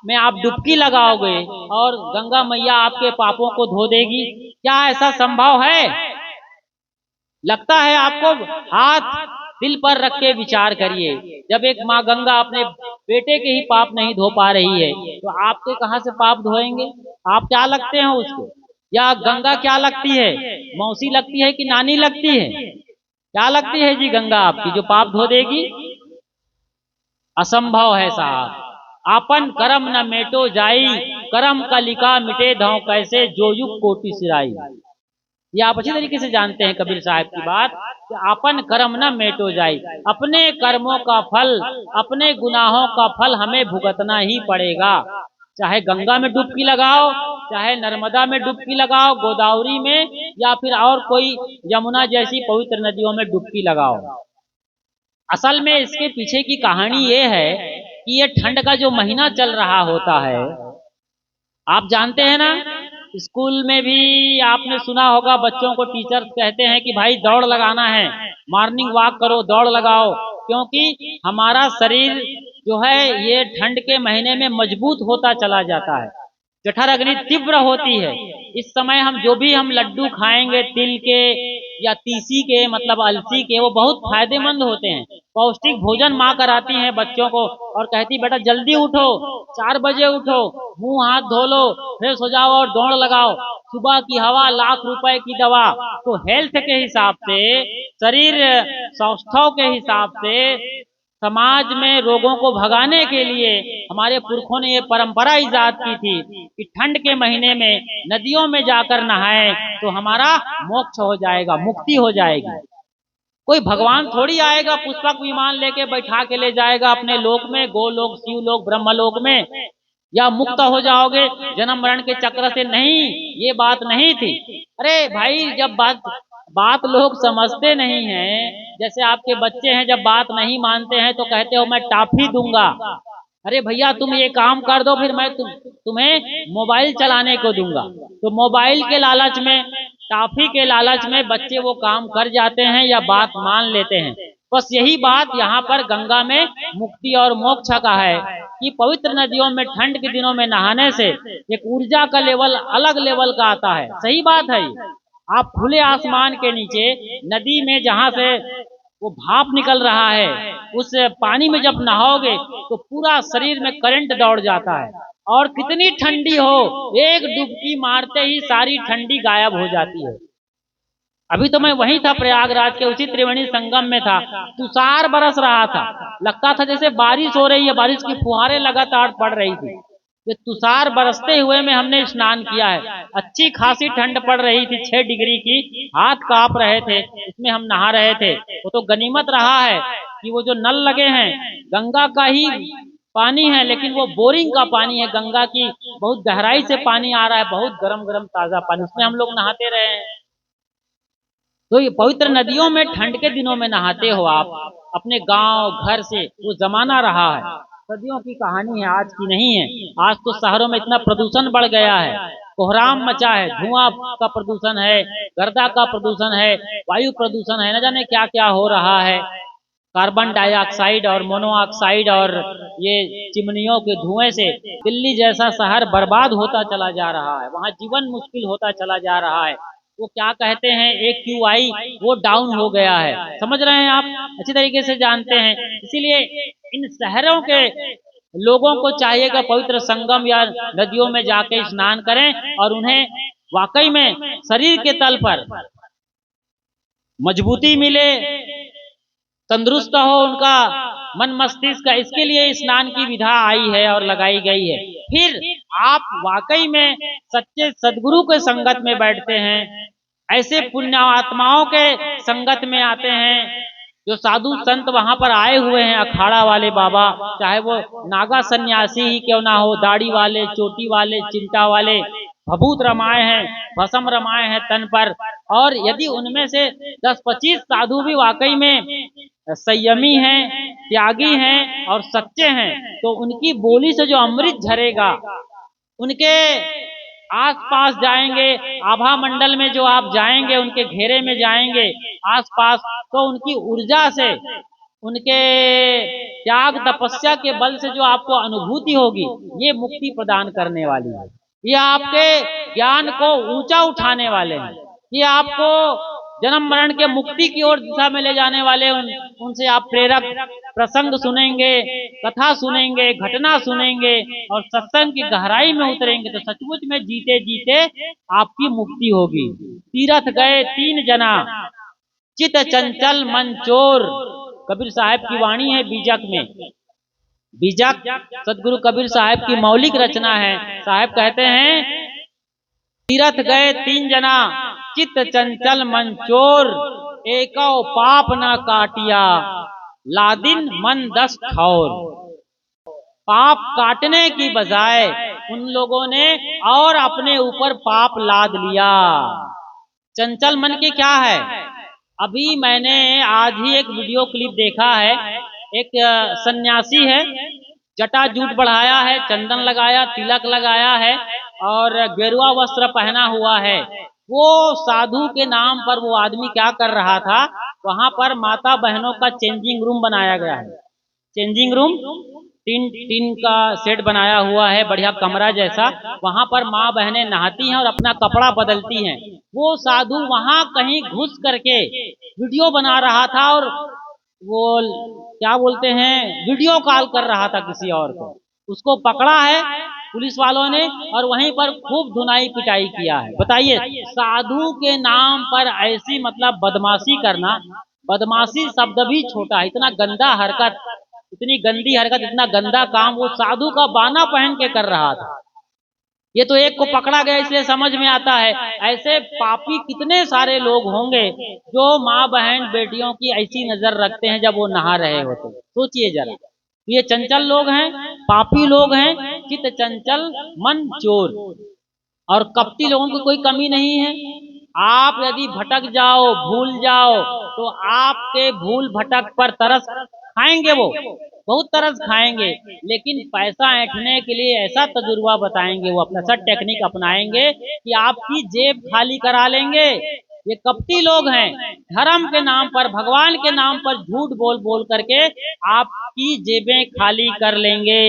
में आप डुबकी लगाओगे और गंगा मैया आपके पापों को धो देगी? क्या ऐसा संभव है? लगता है आपको? हाथ दिल पर रख के विचार करिए। जब एक माँ गंगा अपने बेटे के ही पाप नहीं धो पा रही है, तो आपके कहां से पाप धोएंगे? आप क्या लगते हैं उसको? या गंगा क्या लगती है, मौसी लगती है कि नानी लगती है? क्या लगती है जी गंगा आपकी, जो पाप धो देगी? असंभव है साहब। आपन कर्म न मेटो जाई, कर्म का लिखा मिटे धौ कैसे, जो युग कोटि सिराई। ये आप अच्छी तरीके से जानते हैं कबीर साहब की बात कि आपन कर्म न मेटो जाए, अपने कर्मों का फल, अपने गुनाहों का फल हमें भुगतना ही पड़ेगा। चाहे गंगा में डुबकी लगाओ, चाहे नर्मदा में डुबकी लगाओ, गोदावरी में, या फिर और कोई यमुना जैसी पवित्र नदियों में डुबकी लगाओ। असल में इसके पीछे की कहानी ये है कि ये ठंड का जो महीना चल रहा होता है, आप जानते हैं ना, स्कूल में भी आपने सुना होगा, बच्चों को टीचर्स कहते हैं कि भाई दौड़ लगाना है, मॉर्निंग वॉक करो, दौड़ लगाओ, क्योंकि हमारा शरीर जो है ये ठंड के महीने में मजबूत होता चला जाता है, जठराग्नि तीव्र होती है। इस समय हम लड्डू खाएंगे तिल के या तीसी के, मतलब अलसी के, वो बहुत फायदेमंद होते हैं। पौष्टिक भोजन माँ कराती हैं बच्चों को और कहती बेटा जल्दी उठो, 4 बजे उठो, मुंह हाथ धो लो, फ्रेश हो जाओ और दौड़ लगाओ। सुबह की हवा लाख रुपए की दवा। तो हेल्थ के हिसाब से, शरीर स्वास्थ्य के हिसाब से, समाज में रोगों को भगाने के लिए हमारे पुरखों ने ये परंपरा इजाद की थी कि ठंड के महीने में नदियों में जाकर नहाएं तो हमारा मोक्ष हो जाएगा, मुक्ति हो जाएगी। कोई भगवान थोड़ी आएगा पुष्पक विमान लेके बैठा के ले जाएगा अपने लोक में, गोलोक, शिवलोक, ब्रह्मलोक में, या मुक्त हो जाओगे जन्म मरण के चक्र से। नहीं, ये बात नहीं थी। अरे भाई, जब बात लोग समझते नहीं हैं, जैसे आपके बच्चे हैं, जब बात नहीं मानते हैं तो कहते हो मैं टॉफी दूंगा। अरे भैया तुम ये काम कर दो, फिर मैं तुम्हें मोबाइल चलाने को दूंगा। तो मोबाइल के लालच में, टॉफी के लालच में बच्चे वो काम कर जाते हैं या बात मान लेते हैं। बस यही बात यहाँ पर गंगा में मुक्ति और मोक्ष का है कि पवित्र नदियों में ठंड के दिनों में नहाने से एक ऊर्जा का लेवल अलग लेवल का आता है। सही बात है। आप खुले आसमान के नीचे नदी में जहाँ से वो भाप निकल रहा है, उस पानी में जब नहाओगे तो पूरा शरीर में करंट दौड़ जाता है, और कितनी ठंडी हो, एक डुबकी मारते ही सारी ठंडी गायब हो जाती है। अभी तो मैं वहीं था, प्रयागराज के उसी त्रिवेणी संगम में था। तुषार बरस रहा था, लगता था जैसे बारिश हो रही है, बारिश की फुहारें लगातार पड़ रही थी। ये तुषार बरसते हुए में हमने स्नान किया है। अच्छी खासी ठंड पड़ रही थी, 6 डिग्री की, हाथ कांप रहे थे, इसमें हम नहा रहे थे। वो तो गनीमत रहा है कि वो जो नल लगे हैं गंगा का ही पानी है, लेकिन वो बोरिंग का पानी है, गंगा की बहुत गहराई से पानी आ रहा है, बहुत गरम गरम ताजा पानी, उसमें हम लोग नहाते रहे हैं। तो ये पवित्र नदियों में ठंड के दिनों में नहाते हो आप, अपने गांव घर से, वो जमाना रहा है, सदियों की कहानी है, आज की नहीं है। आज तो शहरों में इतना प्रदूषण बढ़ गया है, कोहराम मचा है, धुआं का प्रदूषण है, गर्दा का प्रदूषण है, वायु प्रदूषण है, न जाने क्या क्या हो रहा है। कार्बन डाइऑक्साइड और मोनोऑक्साइड और ये चिमनियों के धुएं से दिल्ली जैसा शहर बर्बाद होता चला जा रहा है, वहाँ जीवन मुश्किल होता चला जा रहा है। वो क्या कहते हैं, AQI वो डाउन हो गया है, समझ रहे हैं आप, अच्छी तरीके से जानते हैं। इसीलिए इन शहरों के लोगों को चाहिएगा पवित्र संगम या नदियों में जाके स्नान करें और उन्हें वाकई में शरीर के तल पर मजबूती मिले, तंदुरुस्त हो उनका मन मस्तिष्क। इसके लिए स्नान की विधा आई है और लगाई गई है। फिर आप वाकई में सच्चे सदगुरु के संगत में बैठते हैं, ऐसे पुण्य आत्माओं के संगत में आते हैं, जो साधु संत वहां पर आए हुए हैं, अखाड़ा वाले बाबा, चाहे वो नागा सन्यासी ही क्यों ना हो, दाढ़ी वाले, चोटी वाले, चिंता वाले, भभूत रमाए हैं, भस्म रमाए हैं तन पर। और यदि उनमें से 10-25 साधु भी वाकई में संयमी हैं, त्यागी हैं और सच्चे हैं, तो उनकी बोली से जो अमृत झरेगा, उनके आसपास जाएंगे, आभा मंडल में जो आप जाएंगे, उनके घेरे में जाएंगे आसपास, तो उनकी ऊर्जा से, उनके त्याग तपस्या के बल से जो आपको अनुभूति होगी, ये मुक्ति प्रदान करने वाली है। ये आपके ज्ञान को ऊंचा उठाने वाले हैं, ये आपको जन्म मरण के मुक्ति की ओर दिशा में ले जाने वाले उनसे आप प्रेरक प्रसंग सुनेंगे, कथा सुनेंगे, घटना सुनेंगे और सत्संग की गहराई में उतरेंगे तो सचमुच में जीते जीते आपकी मुक्ति होगी। तीरथ गए 3 जना, चित चंचल मन चोर। कबीर साहब की वाणी है बीजक में। बीजक सदगुरु कबीर साहब की मौलिक रचना है। साहब कहते हैं, तीरथ गए 3 जना, चित चंचल मन चोर, एको पाप न काटिया, लादिन मन 10 ठौर। पाप काटने की बजाय उन लोगों ने और अपने ऊपर पाप लाद लिया। चंचल मन की क्या है? अभी मैंने आज ही एक वीडियो क्लिप देखा है। एक सन्यासी है, जटा जूट बढ़ाया है, चंदन लगाया, तिलक लगाया है और गेरुआ वस्त्र पहना हुआ है। वो साधु के नाम पर वो आदमी क्या कर रहा था, वहां पर माता बहनों का चेंजिंग रूम बनाया गया है। चेंजिंग रूम टीन का सेट बनाया हुआ है, बढ़िया कमरा जैसा। वहां पर माँ बहनें नहाती हैं और अपना कपड़ा बदलती हैं। वो साधु वहां कहीं घुस करके वीडियो बना रहा था और वो क्या बोलते हैं, वीडियो कॉल कर रहा था किसी और को। उसको पकड़ा है पुलिस वालों ने और वहीं पर खूब धुनाई पिटाई किया है। बताइए, साधु के नाम पर ऐसी मतलब बदमाशी करना। बदमाशी शब्द भी छोटा है, इतना गंदा हरकत, इतनी गंदी हरकत, इतना गंदा काम वो साधु का बाना पहन के कर रहा था। ये तो एक को पकड़ा गया इसलिए समझ में आता है। ऐसे पापी कितने सारे लोग होंगे जो माँ बहन बेटियों की ऐसी नजर रखते हैं जब वो नहा रहे होते हैं। सोचिए जरा, ये चंचल लोग हैं, पापी लोग हैं, चित चंचल मन चोर। और कपटी लोगों की कोई कमी नहीं है। आप यदि भटक जाओ, भूल जाओ, तो आपके भूल भटक पर तरस खाएंगे, वो बहुत तरस खाएंगे, लेकिन पैसा ऐंठने के लिए ऐसा तजुर्बा बताएंगे, वो अपना सब टेक्निक अपनाएंगे कि आपकी जेब खाली करा लेंगे। ये कपटी लोग हैं, धर्म के नाम पर, भगवान के नाम पर झूठ बोल बोल करके आपकी जेबें खाली कर लेंगे।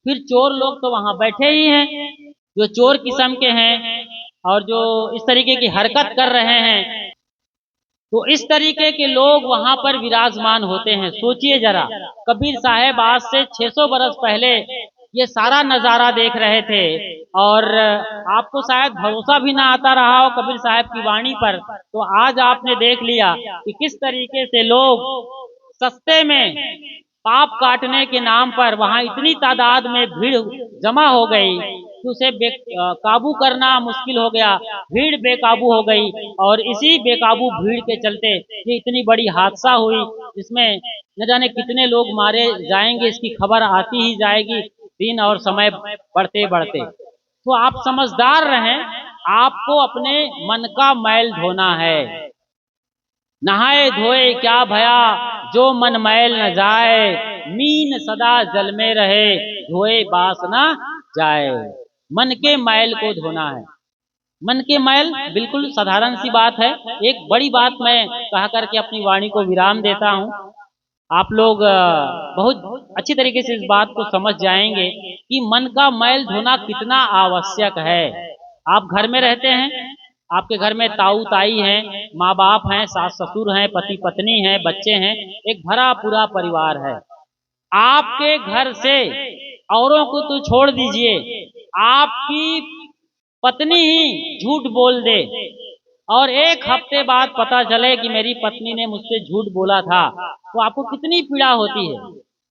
फिर चोर लोग तो वहां बैठे ही हैं, जो चोर किस्म के हैं और जो इस तरीके की हरकत कर रहे हैं, तो इस तरीके के लोग वहां पर विराजमान होते हैं। सोचिए जरा, कबीर साहब आज से 600 बरस पहले ये सारा नजारा देख रहे थे और आपको शायद भरोसा भी ना आता रहा हो कबीर साहब की वाणी पर, तो आज आपने देख लिया कि किस तरीके से लोग सस्ते में पाप काटने के नाम पर वहां इतनी तादाद में भीड़ जमा हो गई कि उसे काबू करना मुश्किल हो गया। भीड़ बेकाबू हो गई और इसी बेकाबू भीड़ के चलते ये इतनी बड़ी हादसा हुई जिसमें न जाने कितने लोग मारे जाएंगे, इसकी खबर आती ही जाएगी दिन और समय बढ़ते बढ़ते। तो आप समझदार रहें, आपको अपने मन का मैल धोना है। नहाए धोए क्या भया, जो मन मैल न जाए, मीन सदा जल में रहे, धोए बास ना जाए। मन के मैल को धोना है। मन के मैल बिल्कुल साधारण सी बात है। एक बड़ी बात मैं कहा करके अपनी वाणी को विराम देता हूँ। आप लोग बहुत अच्छी तरीके से इस बात को समझ जाएंगे कि मन का मैल धोना कितना आवश्यक है। आप घर में रहते हैं, आपके घर में ताऊ ताई हैं, माँ बाप हैं, सास ससुर हैं, पति पत्नी हैं, बच्चे हैं, एक भरा पूरा परिवार है। आपके घर से औरों को तो छोड़ दीजिए, आपकी पत्नी ही झूठ बोल दे और एक हफ्ते बाद पता चले कि मेरी पत्नी ने मुझसे झूठ बोला था, तो आपको कितनी पीड़ा होती है।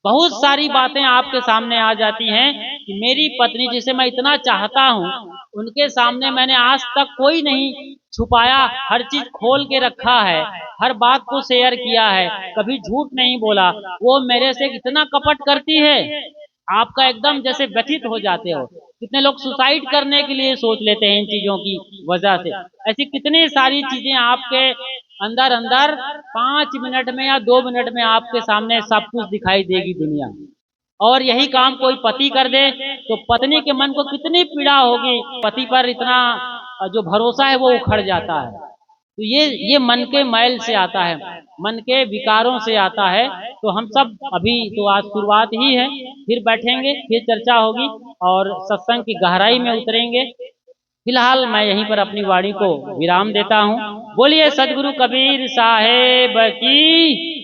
बहुत सारी बातें आपके सामने आ जाती हैं कि मेरी पत्नी जिसे मैं इतना चाहता हूँ, उनके सामने मैंने आज तक कोई नहीं छुपाया, हर चीज खोल के रखा है, हर बात को शेयर किया है, कभी झूठ नहीं बोला, वो मेरे से इतना कपट करती है। आपका एकदम जैसे व्यथित हो जाते हो। कितने लोग सुसाइड करने के लिए सोच लेते हैं इन चीजों की वजह से। ऐसी कितनी सारी चीजें आपके अंदर अंदर 5 मिनट में या 2 मिनट में आपके सामने सब कुछ दिखाई देगी दुनिया। और यही काम कोई पति कर दे तो पत्नी के मन को कितनी पीड़ा होगी, पति पर इतना जो भरोसा है वो उखड़ जाता है। तो ये मन के मैल से आता है, मन के विकारों से आता है। तो हम सब अभी तो आज शुरुआत ही है, फिर बैठेंगे, फिर चर्चा होगी और सत्संग की गहराई में उतरेंगे। फिलहाल मैं यहीं पर अपनी वाणी को विराम देता हूँ। बोलिए सदगुरु कबीर साहेब की।